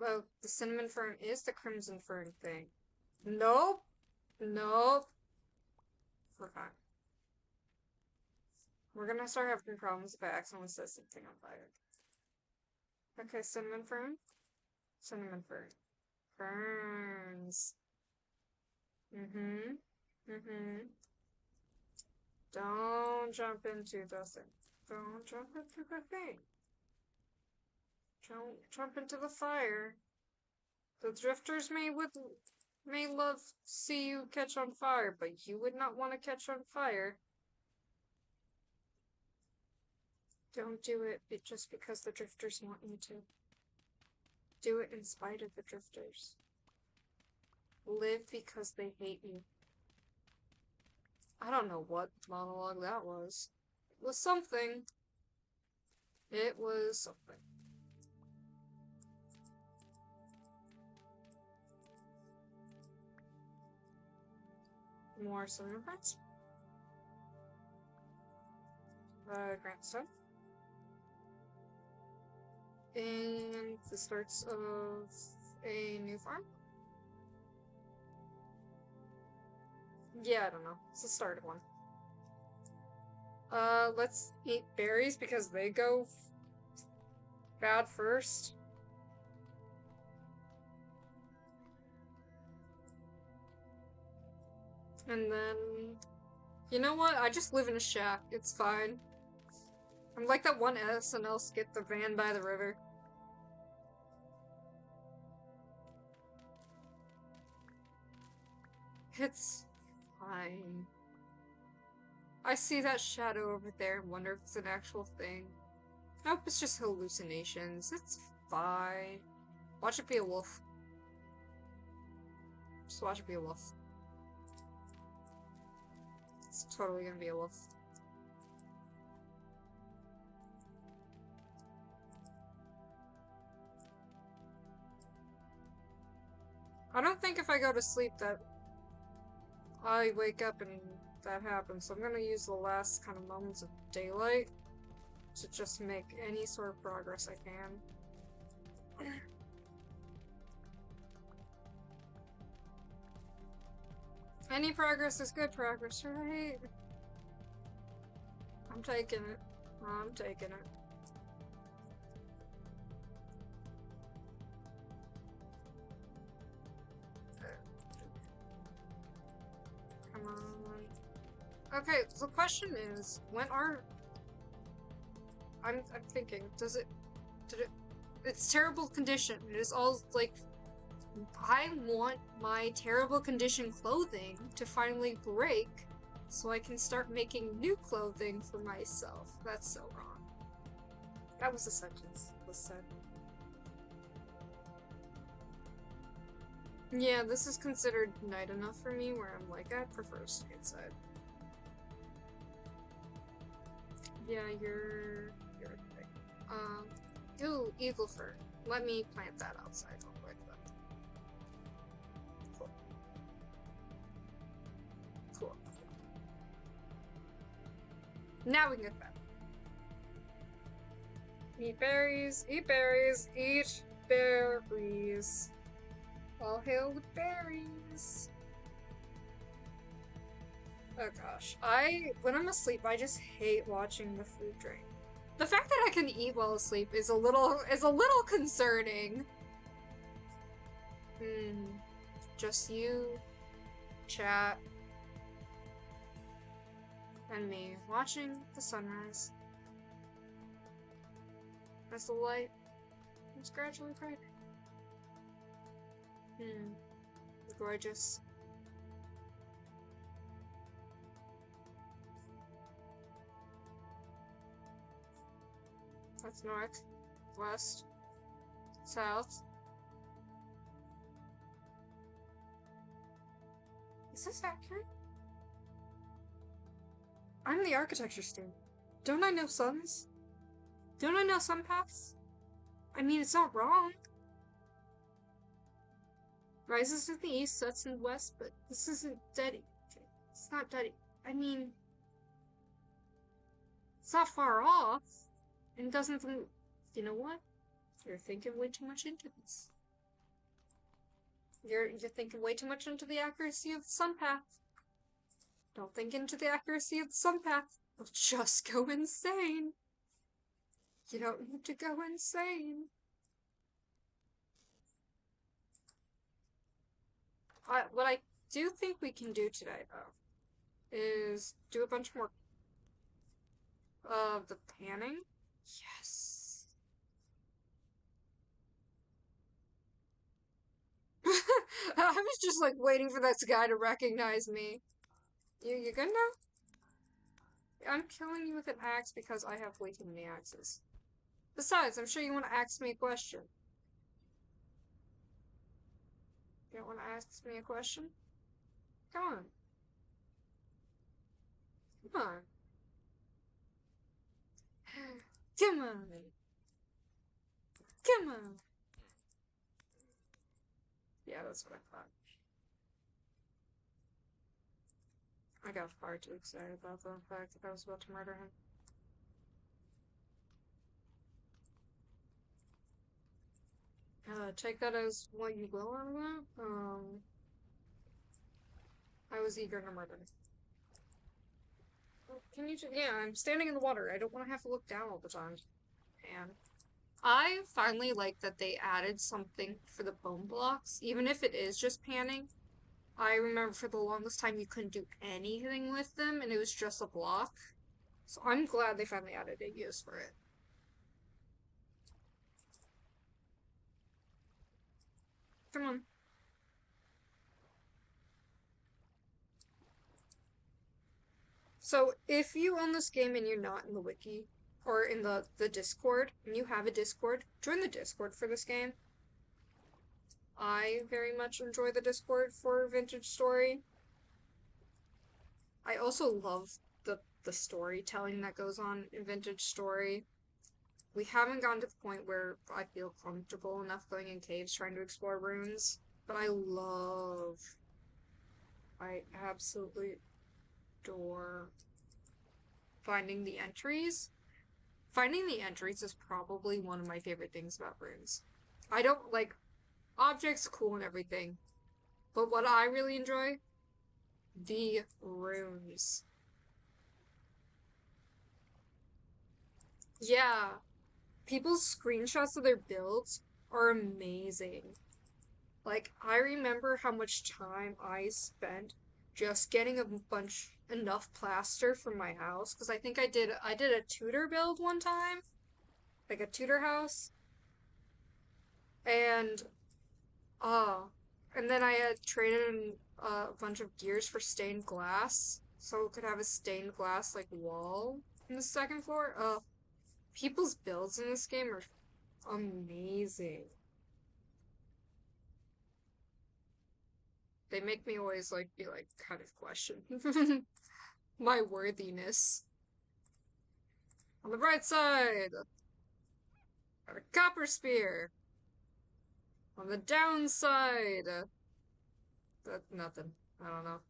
the Cinnamon Fern is the Crimson Fern thing. Nope. Nope. We're fine. We're gonna start having problems if I accidentally set something on fire. Okay, cinnamon fern. Cinnamon fern. Ferns. Mm-hmm. Mm-hmm. Don't jump into the thing. Don't jump into the thing. Don't jump into the fire. The drifters may love see you catch on fire, but you would not want to catch on fire. Don't do it just because the drifters want you to. Do it in spite of the drifters. Live because they hate you. I don't know what monologue that was. It was something. It was something. More cinnamon friends. Grandson. And the starts of a new farm. Yeah, I don't know. It's the start of one. Let's eat berries because they go bad first. And then, you know what? I just live in a shack. It's fine. I'm like that one SNL skit, the van by the river. It's fine. I see that shadow over there and wonder if it's an actual thing. Nope, it's just hallucinations. It's fine. Watch it be a wolf. Just watch it be a wolf. It's totally gonna be a wolf. I don't think if I go to sleep that I wake up and that happens, so I'm gonna use the last kind of moments of daylight to just make any sort of progress I can. Any progress is good progress, right? I'm taking it. I'm taking it. Come on. Okay, the question is, when are... I'm thinking, did it... It's terrible condition. It is all, like... I want my terrible condition clothing to finally break so I can start making new clothing for myself. That's so wrong. That was a sentence that was said. Yeah, this is considered night enough for me where I'm like, I prefer to stay inside. Yeah, you're ooh, eagle fur. Let me plant that outside real quick though. Cool. Cool. Now we can get that. Eat berries, eat berries, eat berries. All hail the berries. Oh gosh. When I'm asleep, I just hate watching the food drain. The fact that I can eat while asleep is a little concerning. Just you, chat, and me watching the sunrise as the light is gradually brighter. Gorgeous. That's north, west, south. Is this accurate? I'm the architecture student. Don't I know suns? Don't I know sun paths? I mean, it's not wrong. Rises in the east, sets in the west, but this isn't dead. It's not dead. I mean, it's not far off. And it doesn't. You know what? You're thinking way too much into this. You're thinking way too much into the accuracy of the sun path. Don't think into the accuracy of the sun path. You'll just go insane. You don't need to go insane. What I do think we can do today, though, is do a bunch more of the panning. Yes. I was just like waiting for this guy to recognize me. You good now? I'm killing you with an axe because I have way too many axes. Besides, I'm sure you want to ask me a question. You don't want to ask me a question? Come on. Come on. Come on. Come on. Yeah, that's what I thought. I got far too excited about the fact that I was about to murder him. Take that as what you will out of that. I was eager to murder him. Can you just, yeah, I'm standing in the water. I don't want to have to look down all the time. And I finally like that they added something for the bone blocks, even if it is just panning. I remember for the longest time you couldn't do anything with them, and it was just a block. So I'm glad they finally added a use for it. Come on. So if you own this game and you're not in the wiki, or in the Discord, and you have a Discord, join the Discord for this game. I very much enjoy the Discord for Vintage Story. I also love the storytelling that goes on in Vintage Story. We haven't gotten to the point where I feel comfortable enough going in caves trying to explore runes, but I absolutely adore finding the entries. Finding the entries is probably one of my favorite things about runes. I don't like objects, cool and everything, but what I really enjoy, the runes. Yeah, people's screenshots of their builds are amazing. Like, I remember how much time I spent just getting enough plaster from my house, because I think I did a Tudor build one time, like a Tudor house, and uh and then I had traded in a bunch of gears for stained glass, so it could have a stained glass like wall in the second floor. People's builds in this game are amazing. They make me always like be like kind of question my worthiness. On the right side, got a copper spear. On the downside, nothing. I don't know.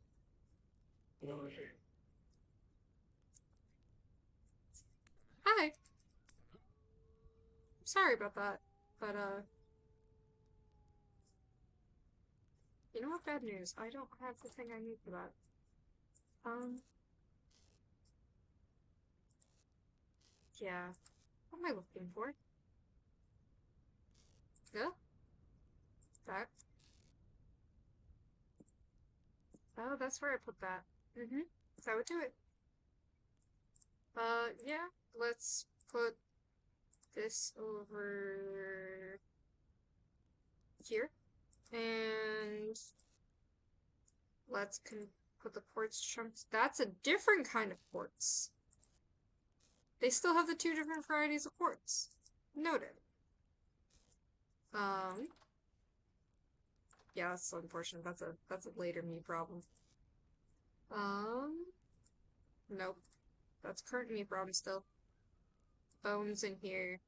Hi. Sorry about that, but you know what? Bad news. I don't have the thing I need for that. Yeah. What am I looking for? Yeah. That. Oh, that's where I put that. Mm-hmm. That would do it. Yeah. Let's put this over here. And let's put the quartz chunks. That's a different kind of quartz. They still have the two different varieties of quartz. Noted. Yeah, that's so unfortunate. That's a later me problem. Nope. That's current me problem still. Bones in here.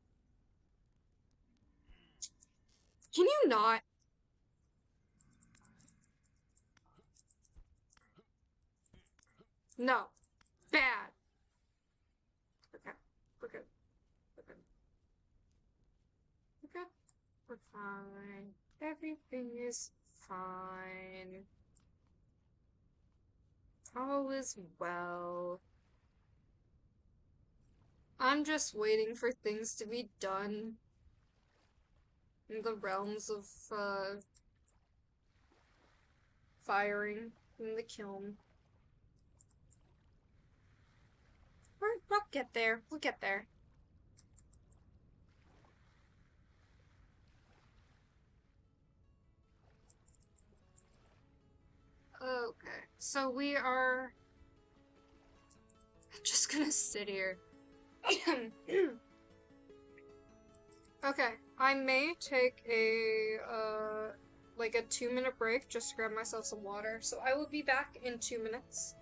Can you not? No. Bad. Okay. We're good. We're good. We're good. We're fine. Everything is fine. All is well. I'm just waiting for things to be done in the realms of, firing in the kiln. We'll get there. We'll get there. Okay, so we are just gonna sit here. Okay, I may take a, like a 2-minute break just to grab myself some water, so I will be back in 2 minutes.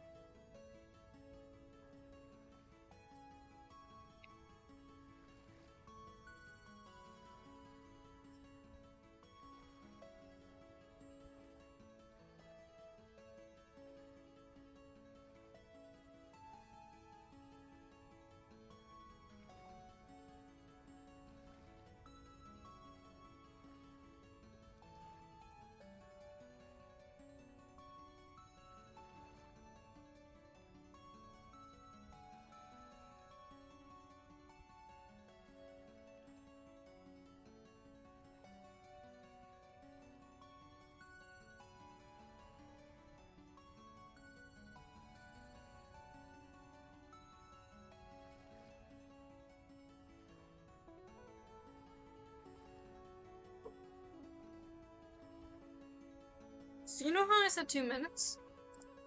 So you know how I said 2 minutes?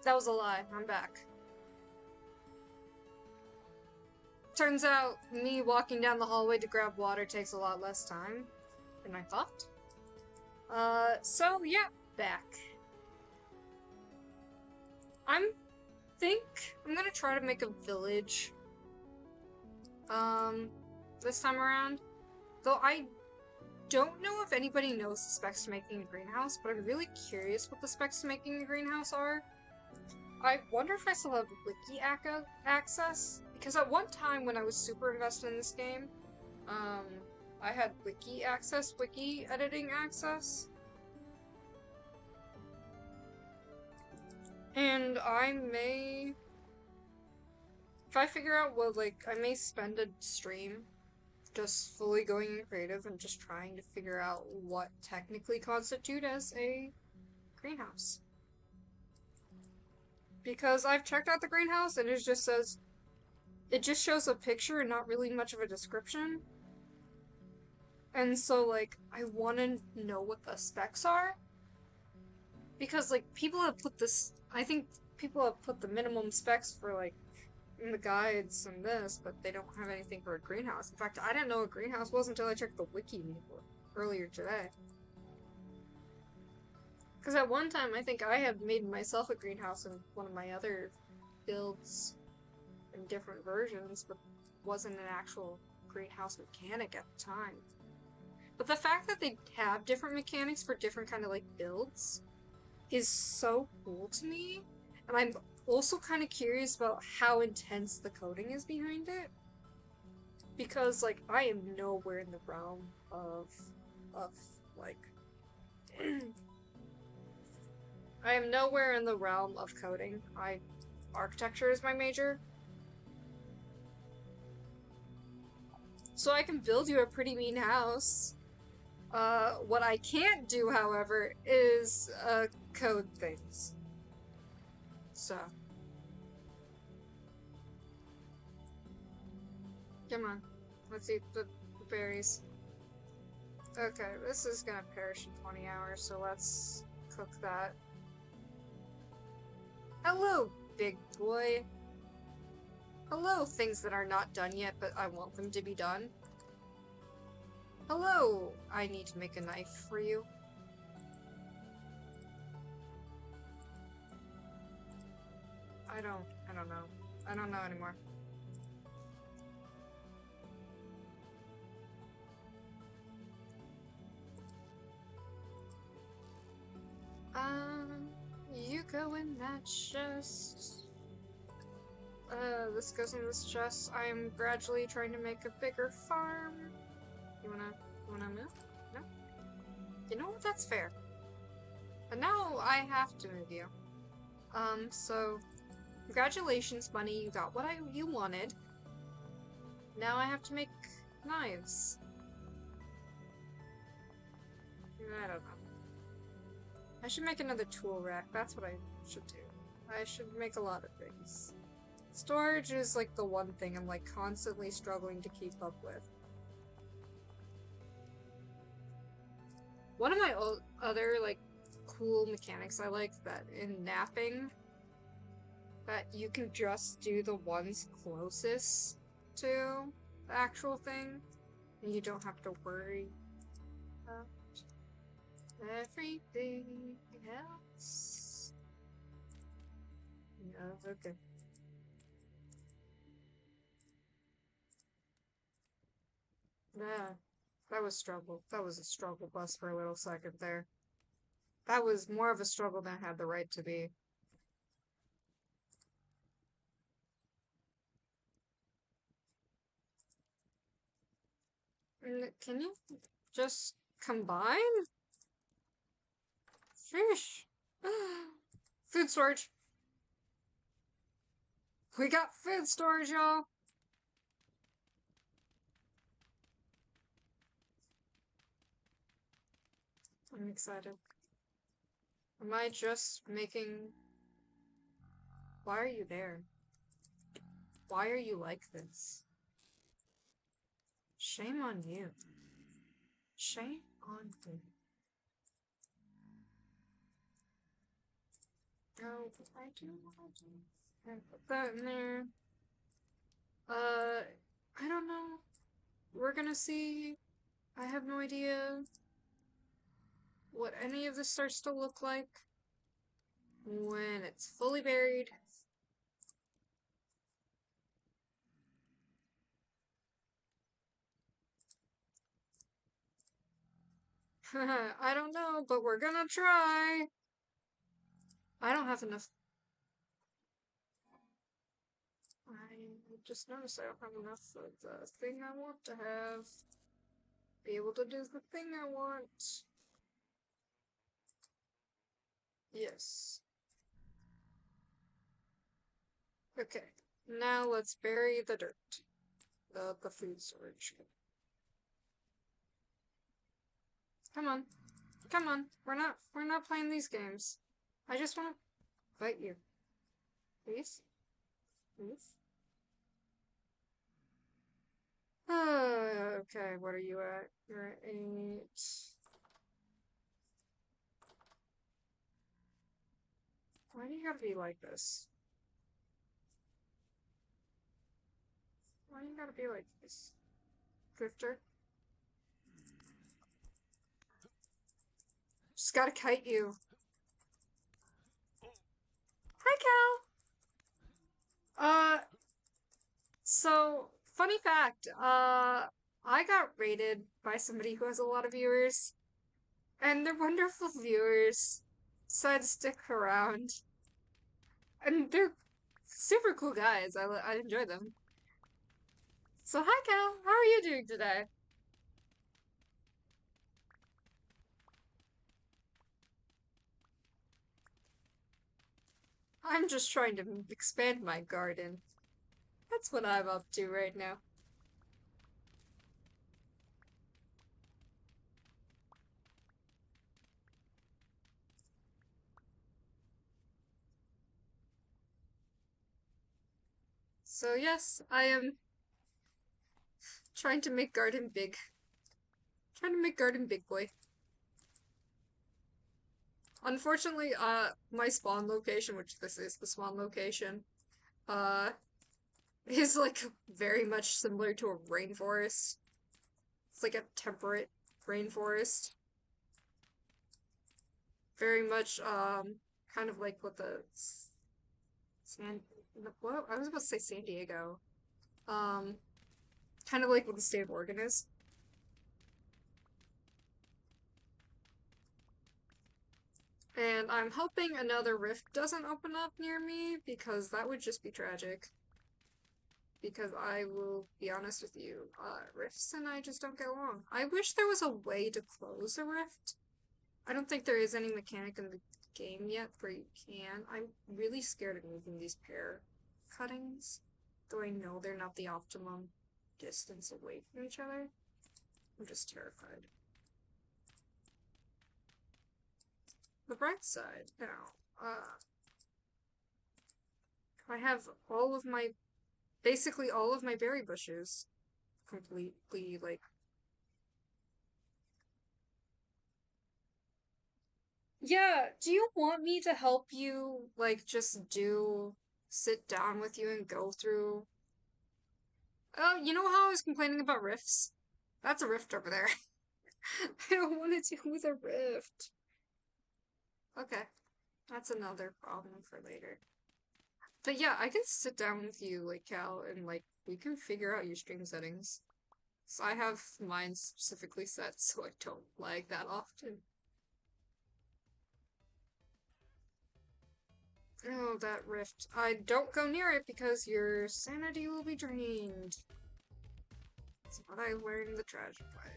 That was a lie. I'm back. Turns out, me walking down the hallway to grab water takes a lot less time than I thought. So yeah, back. I'm gonna try to make a village. This time around. Though I don't know if anybody knows the specs to making a greenhouse, but I'm really curious what the specs to making a greenhouse are. I wonder if I still have wiki access, because at one time when I was super invested in this game, I had wiki editing access. And I may, if I figure out what, like, I may spend a stream just fully going in creative and just trying to figure out what technically constitute as a greenhouse. Because I've checked out the greenhouse and it just says, it just shows a picture and not really much of a description. And so, like, I want to know what the specs are. Because, like, people have put this, I think people have put the minimum specs for, like, in the guides and this, but they don't have anything for a greenhouse. In fact, I didn't know what a greenhouse was until I checked the wiki earlier today. Because at one time, I think I had made myself a greenhouse in one of my other builds in different versions, but wasn't an actual greenhouse mechanic at the time. But the fact that they have different mechanics for different kind of like builds is so cool to me, and I'm also kind of curious about how intense the coding is behind it, because like I am nowhere in the realm of like I am nowhere in the realm of coding. Architecture is my major, so I can build you a pretty mean house. What I can't do, however, is code things. So come on, let's eat the berries. Okay, this is gonna perish in 20 hours, so let's cook that. Hello, big boy. Hello, things that are not done yet, but I want them to be done. Hello, I need to make a knife for you. I don't know. I don't know anymore. You go in that chest. This goes in this chest. I am gradually trying to make a bigger farm. You wanna move? No? You know what? That's fair. But now I have to move you. So congratulations, Bunny. You got what you wanted. Now I have to make knives. I don't know. I should make another tool rack. That's what I should do. I should make a lot of things. Storage is like the one thing I'm like constantly struggling to keep up with. One of my other like cool mechanics I like that in napping, that you can just do the ones closest to the actual thing, and you don't have to worry about everything else. Yeah, okay. Yeah, that was struggle. That was a struggle bus for a little second there. That was more of a struggle than it had the right to be. Can you just combine? Fish. Food storage. We got food storage, y'all. I'm excited. Am I just making... Why are you there? Why are you like this? Shame on you. Shame on you. Oh, I do want to put that in there. I don't know. We're gonna see. I have no idea what any of this starts to look like when it's fully buried. I don't know, but we're gonna try. I don't have enough. I just noticed I don't have enough of the thing I want to have. Be able to do the thing I want. Yes. Okay. Now let's bury the dirt. The food storage. Come on. Come on. We're not playing these games. I just wanna fight you. Please? Please? Okay, what are you at? You're at 8. Why do you gotta be like this? Why do you gotta be like this? Drifter? Just gotta kite you. Hi, Cal! So, funny fact, I got rated by somebody who has a lot of viewers, and they're wonderful viewers, decided to stick around. And they're super cool guys. I enjoy them. So hi Cal, how are you doing today? I'm just trying to expand my garden. That's what I'm up to right now. So yes, I am trying to make garden big. Trying to make garden big boy. Unfortunately, my spawn location, which this is the spawn location, uh, is like very much similar to a rainforest. It's like a temperate rainforest. Very much, kind of like what the San, what? I was about to say San Diego. Um, kind of like what the state of Oregon is. And I'm hoping another rift doesn't open up near me, because that would just be tragic. Because I will be honest with you, rifts and I just don't get along. I wish there was a way to close a rift. I don't think there is any mechanic in the game yet where you can. I'm really scared of moving these pair cuttings, though I know they're not the optimum. distance away from each other. I'm just terrified. The bright side now. I have all of my, basically all of my berry bushes completely, like, yeah, do you want me to help you, like, just sit down with you and go through? Oh, you know how I was complaining about rifts? That's a rift over there. I don't want to deal with a rift. Okay, that's another problem for later. But yeah, I can sit down with you, like, Cal, and, like, we can figure out your stream settings. So I have mine specifically set so I don't lag that often. Oh, that rift. I don't go near it because your sanity will be drained. That's what I learned the tragic way.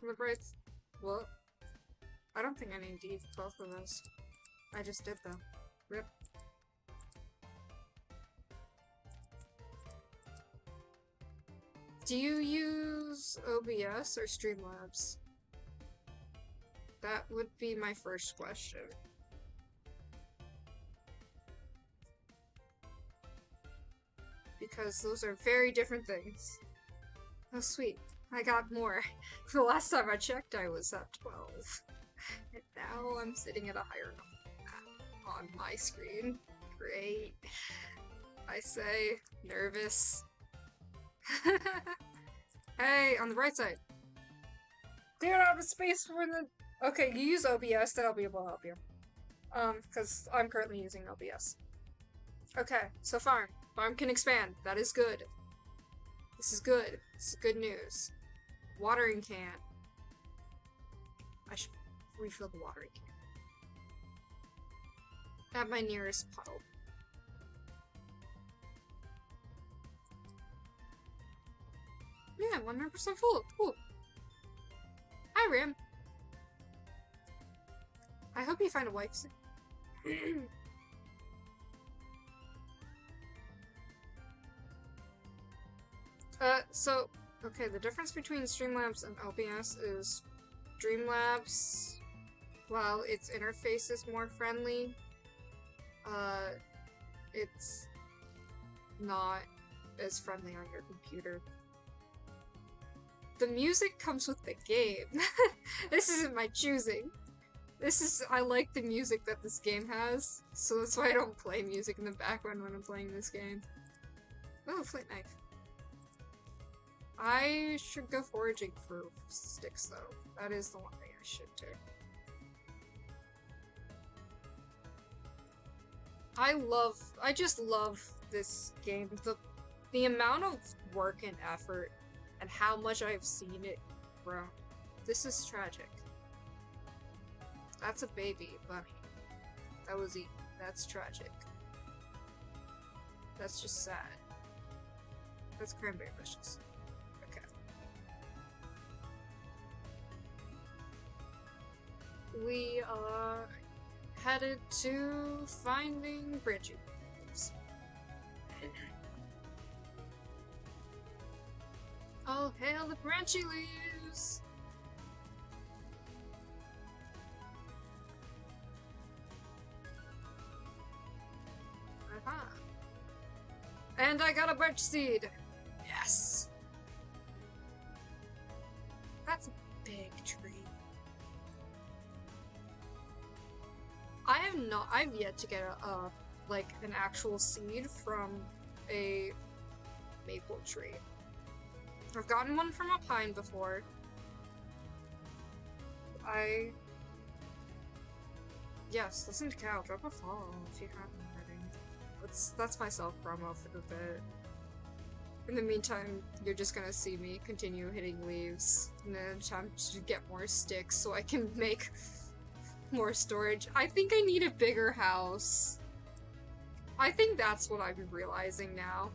The bright. What? I don't think I need to eat both of those. I just did though. Rip. Do you use OBS or Streamlabs? That would be my first question. Because those are very different things. Oh sweet, I got more. The last time I checked I was at 12. And now I'm sitting at a higher number on my screen. Great. I say, nervous. Hey, on the right side. Clear out the space for the... Okay, you use OBS, then I'll be able to help you. Because I'm currently using OBS. Okay, so farm. Farm can expand. That is good. This is good. This is good news. Watering can. I should refill the watering can. At my nearest puddle. Yeah, 100% full. Cool. Hi, Ram. I hope you find a wife soon. Okay, the difference between Streamlabs and OBS is Streamlabs, while its interface is more friendly, it's not as friendly on your computer. The music comes with the game. This isn't my choosing. I like the music that this game has, so that's why I don't play music in the background when I'm playing this game. Oh, flint knife. I should go foraging for sticks, though. That is the one thing I should do. I just love this game. The amount of work and effort and how much I've seen it grow. This is tragic. That's a baby bunny. That was eaten. That's tragic. That's just sad. That's cranberry bushes. Okay. We are headed to finding branchy leaves. Oh, hail the branchy leaves! And I got a birch seed! Yes! That's a big tree. I've yet to get like an actual seed from a maple tree. I've gotten one from a pine before. Yes, listen to Cal, drop a follow if you haven't already. That's my self-promo for the bit. In the meantime, you're just gonna see me continue hitting leaves in an attempt to get more sticks so I can make more storage. I think I need a bigger house. I think that's what I'm realizing now.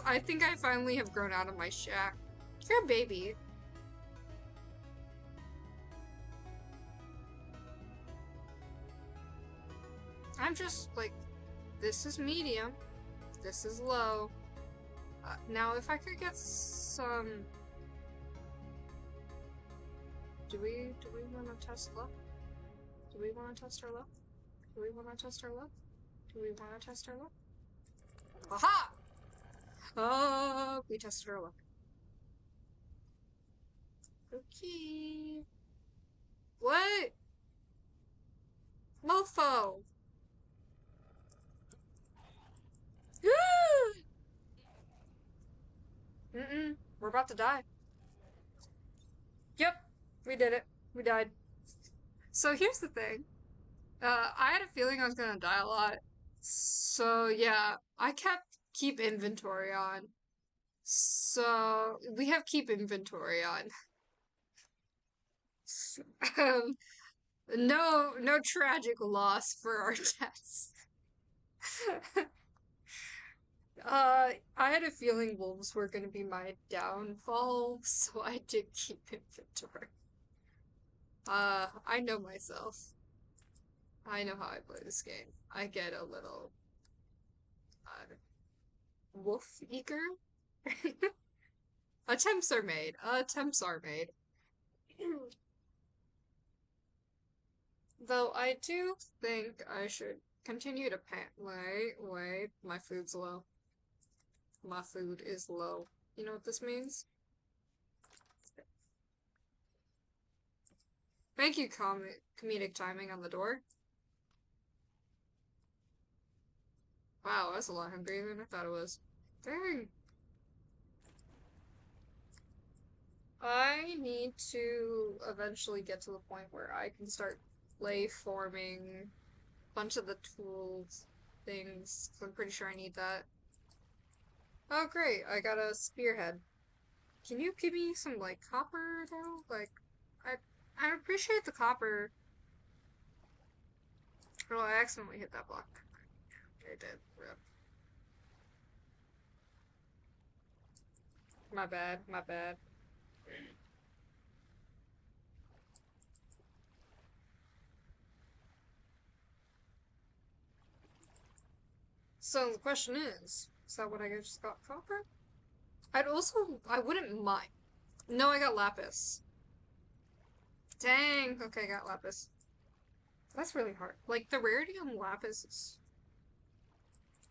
I think I finally have grown out of my shack. You're a baby. I'm just, like, This is medium. This is low. Now, if I could get some... Do we want to test luck? Do we want to test our luck? Do we want to test our luck? Do we want to test our luck? Aha! Oh, we tested our luck. Okay. What? Mofo! Mm-mm. We're about to die. Yep. We did it. We died. So here's the thing. I had a feeling I was gonna die a lot. So yeah, I kept keep inventory on. So we have keep inventory on. Um, no tragic loss for our deaths. I had a feeling wolves were gonna be my downfall, so I did keep inventory. I know myself. I know how I play this game. I get a little, wolf eager. Attempts are made. Attempts are made. Though I do think I should continue to pant. Wait, my food's low. My food is low. You know what this means? Thank you, comedic timing on the door. Wow, that's a lot hungrier than I thought it was. Dang. I need to eventually get to the point where I can start play forming a bunch of the tools things. I'm pretty sure I need that. Oh great, I got a spearhead. Can you give me some like copper though? Like I I appreciate the copper. Oh, I accidentally hit that block. I did. Rip. My bad, my bad. So the question is that what I just got copper? I wouldn't mind. No, I got lapis. Dang, okay, I got lapis. That's really hard. Like, the rarity on lapis is...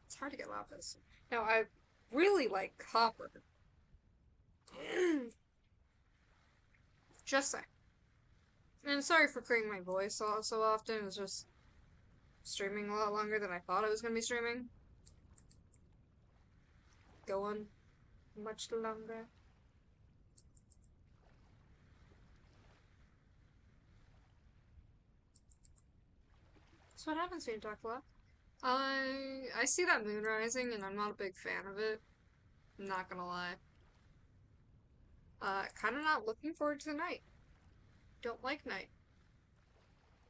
It's hard to get lapis. Now, I really like copper. Just say. And sorry for clearing my voice so often. It was just streaming a lot longer than I thought I was going to be streaming. Going much longer. So what happens when you talk a lot? I see that moon rising and I'm not a big fan of it. I'm not gonna lie. Kind of not looking forward to the night. Don't like night.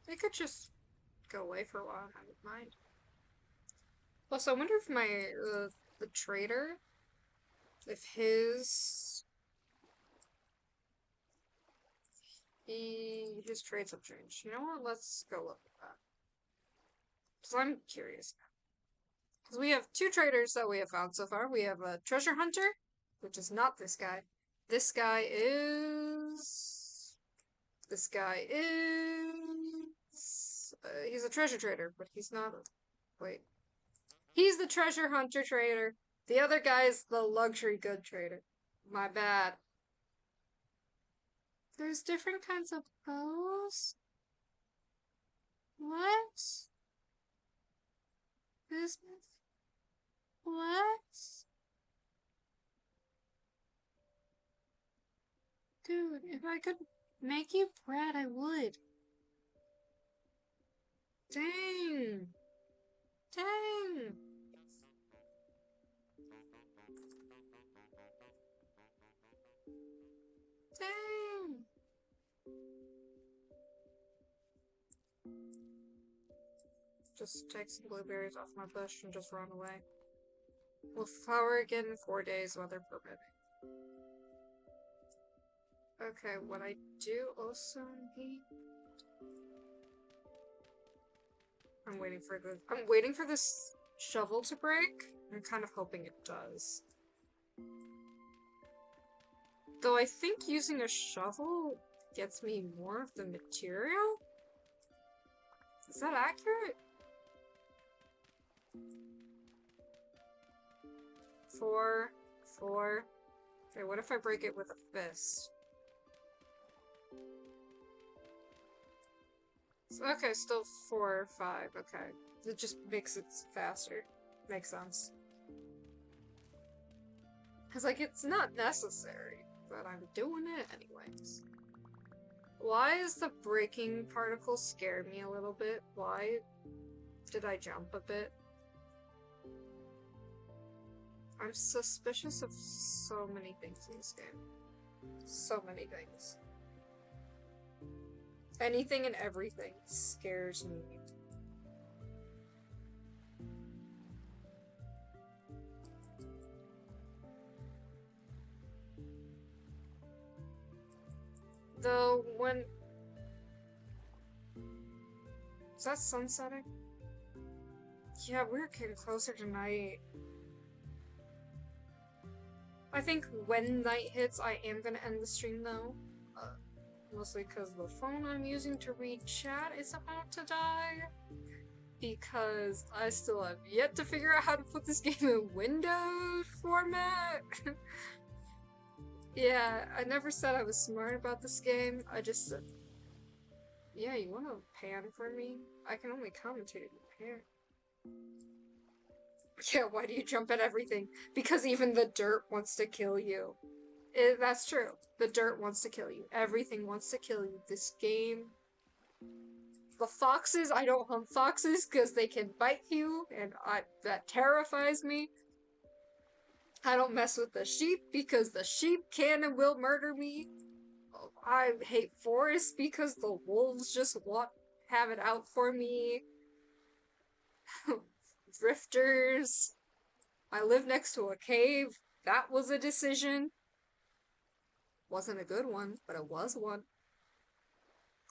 They could just go away for a while and I wouldn't mind. Also, I wonder if the trader, if his trades have changed. You know what? Let's go look at that. Because I'm curious. Because we have two traders that we have found so far. We have a treasure hunter, which is not this guy. This guy is... This guy is... he's a treasure trader, but he's not... Wait. He's the treasure hunter trader. The other guy's the luxury good trader. My bad. There's different kinds of bows? What? Business? What? Dude, if I could make you bread, I would. Dang. Dang. Dang. Just take some blueberries off my bush and just run away. We'll flower again in 4 days, weather permitting. Okay, what I do also need... I'm waiting for this shovel to break. I'm kind of hoping it does. Though I think using a shovel gets me more of the material? Is that accurate? 4, 4. Okay, what if I break it with a fist? Okay, still 4 or 5, okay. It just makes it faster. Makes sense. Cause like, it's not necessary, but I'm doing it anyways. Why is the breaking particle scare me a little bit? Why did I jump a bit? I'm suspicious of so many things in this game. So many things. Anything and everything scares me. Though, when... Is that sunsetting? Yeah, we're getting closer to night. I think when night hits, I am gonna end the stream though. Mostly because the phone I'm using to read chat is about to die. Because I still have yet to figure out how to put this game in Windows format. Yeah, I never said I was smart about this game. I just said, yeah, you wanna pan for me? I can only commentate and pan. Yeah, why do you jump at everything? Because even the dirt wants to kill you. That's true. The dirt wants to kill you. Everything wants to kill you. This game... The foxes, I don't hunt foxes because they can bite you, and that terrifies me. I don't mess with the sheep because the sheep can and will murder me. I hate forests because the wolves just have it out for me. Drifters. I live next to a cave. That was a decision. Wasn't a good one, but it was one.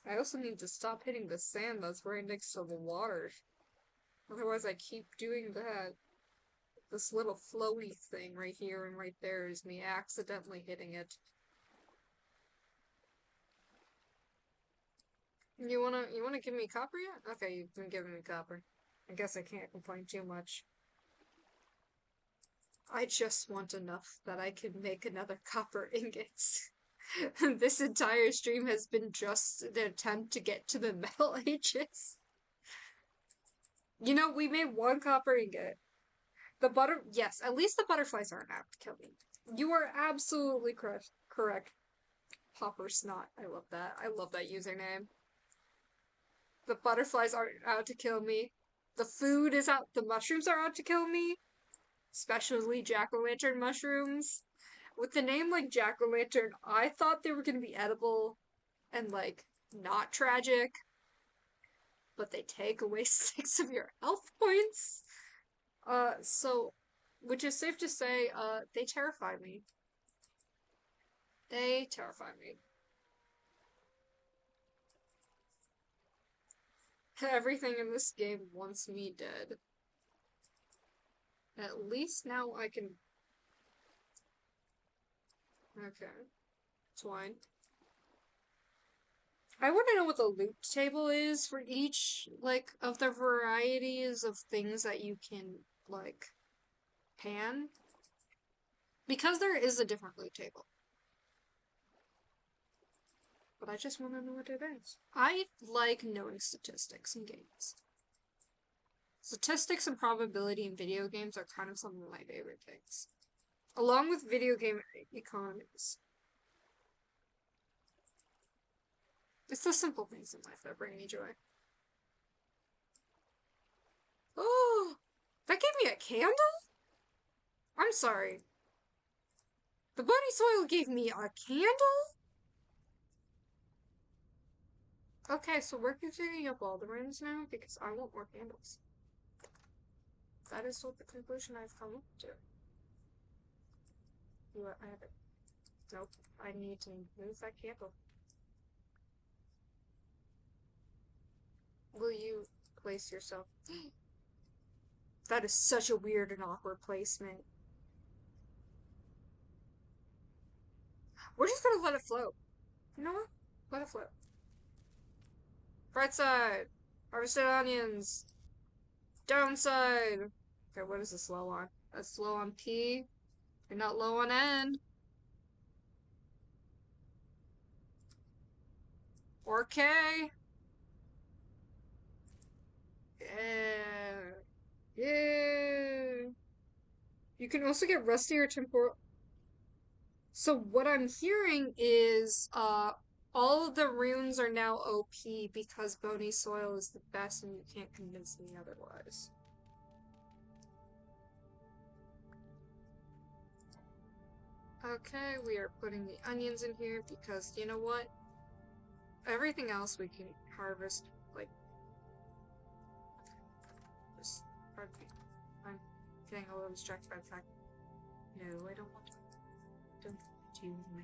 I also need to stop hitting the sand that's right next to the water. Otherwise I keep doing that. This little floaty thing right here and right there is me accidentally hitting it. You wanna give me copper yet? Okay, you've been giving me copper. I guess I can't complain too much. I just want enough that I can make another copper ingots. This entire stream has been just an attempt to get to the Metal Ages. You know, we made 1 copper ingot. Yes, at least the butterflies aren't out to kill me. You are absolutely correct. Popper Snot. I love that. I love that username. The butterflies aren't out to kill me. The food is out. The mushrooms are out to kill me. Especially jack-o'-lantern mushrooms. With the name like jack-o'-lantern, I thought they were gonna be edible and like not tragic. But they take away 6 of your health points. Which is safe to say, they terrify me. They terrify me. Everything in this game wants me dead. At least now I can... Okay. Twine. I want to know what the loot table is for each, like, of the varieties of things that you can, like, pan. Because there is a different loot table. But I just want to know what it is. I like knowing statistics in games. Statistics and probability in video games are kind of some of my favorite things. Along with video game economies. It's the simple things in life that bring me joy. Oh! That gave me a candle? I'm sorry. The body soil gave me a candle? Okay, so we're continuing up all the rooms now because I want more candles. That is what the conclusion I've come up to. What? I have it. Nope. I need to move that candle. Will you place yourself? That is such a weird and awkward placement. We're just gonna let it float. You know what? Let it float. Right side. Harvested onions. Downside. Okay, what is this low on? That's low on P. You're not low on N. Or K. Yeah. Yeah. You can also get rusty or temporal. So what I'm hearing is all of the runes are now OP because bony soil is the best and you can't convince me otherwise. Okay, we are putting the onions in here because you know what? Everything else we can harvest, like, just, pardon me. I'm getting a little distracted by the fact. No, I don't want to. Don't do my.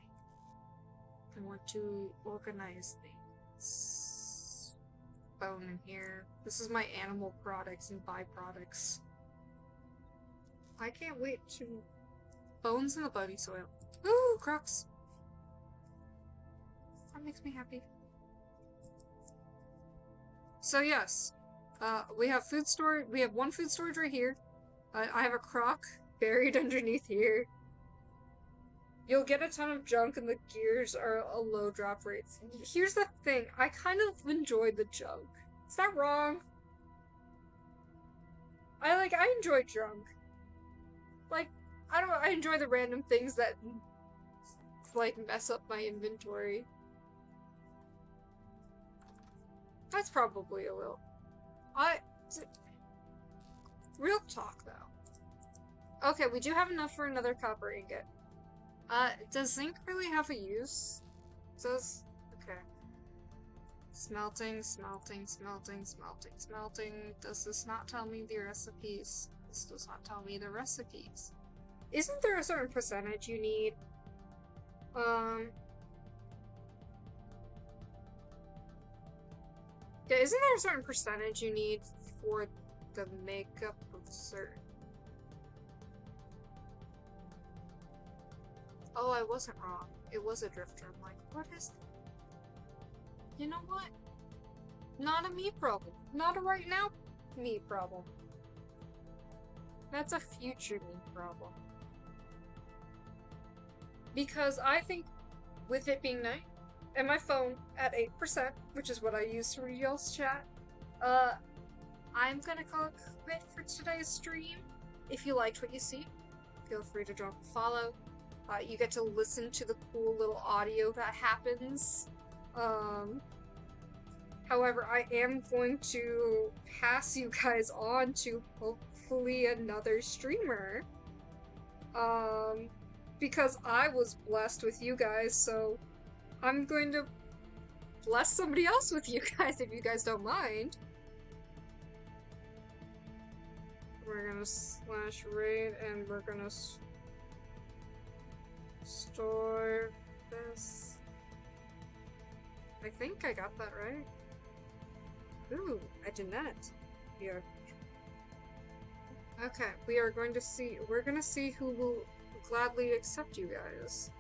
I want to organize things. Bone in here. This is my animal products and byproducts. I can't wait to. Bones in the bony soil. Ooh, crocs. That makes me happy. So yes, we have food storage. We have one food storage right here. I have a croc buried underneath here. You'll get a ton of junk and the gears are a low drop rate. Here's the thing, I kind of enjoyed the junk. Is that wrong? I enjoy junk. Like, I don't know, I enjoy the random things that, like, mess up my inventory. That's probably a little... Real talk, though. Okay, we do have enough for another copper ingot. Does zinc really have a use? Does... Okay. Smelting, smelting, smelting, smelting, smelting. Does this not tell me the recipes? This does not tell me the recipes. Isn't there a certain percentage you need? Yeah, isn't there a certain percentage you need for the makeup of certain... Oh, I wasn't wrong. It was a drifter. I'm like, what is... You know what? Not a me problem. Not a right now me problem. That's a future me problem. Because I think with it being night, and my phone at 8%, which is what I use to read y'all's chat, I'm gonna call it quit for today's stream. If you liked what you see, feel free to drop a follow. You get to listen to the cool little audio that happens. However, I am going to pass you guys on to hopefully another streamer. Because I was blessed with you guys, so I'm going to bless somebody else with you guys if you guys don't mind. We're gonna slash raid and we're gonna store this. I think I got that right. Ooh, I did not. Yeah. Okay, we're gonna see who will gladly accept you guys.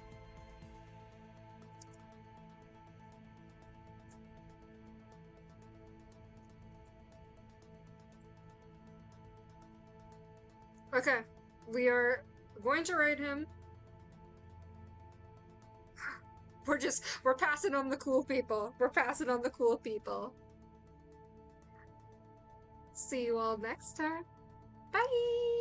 Okay, we are going to raid him. We're passing on the cool people. We're passing on the cool people. See you all next time. Bye!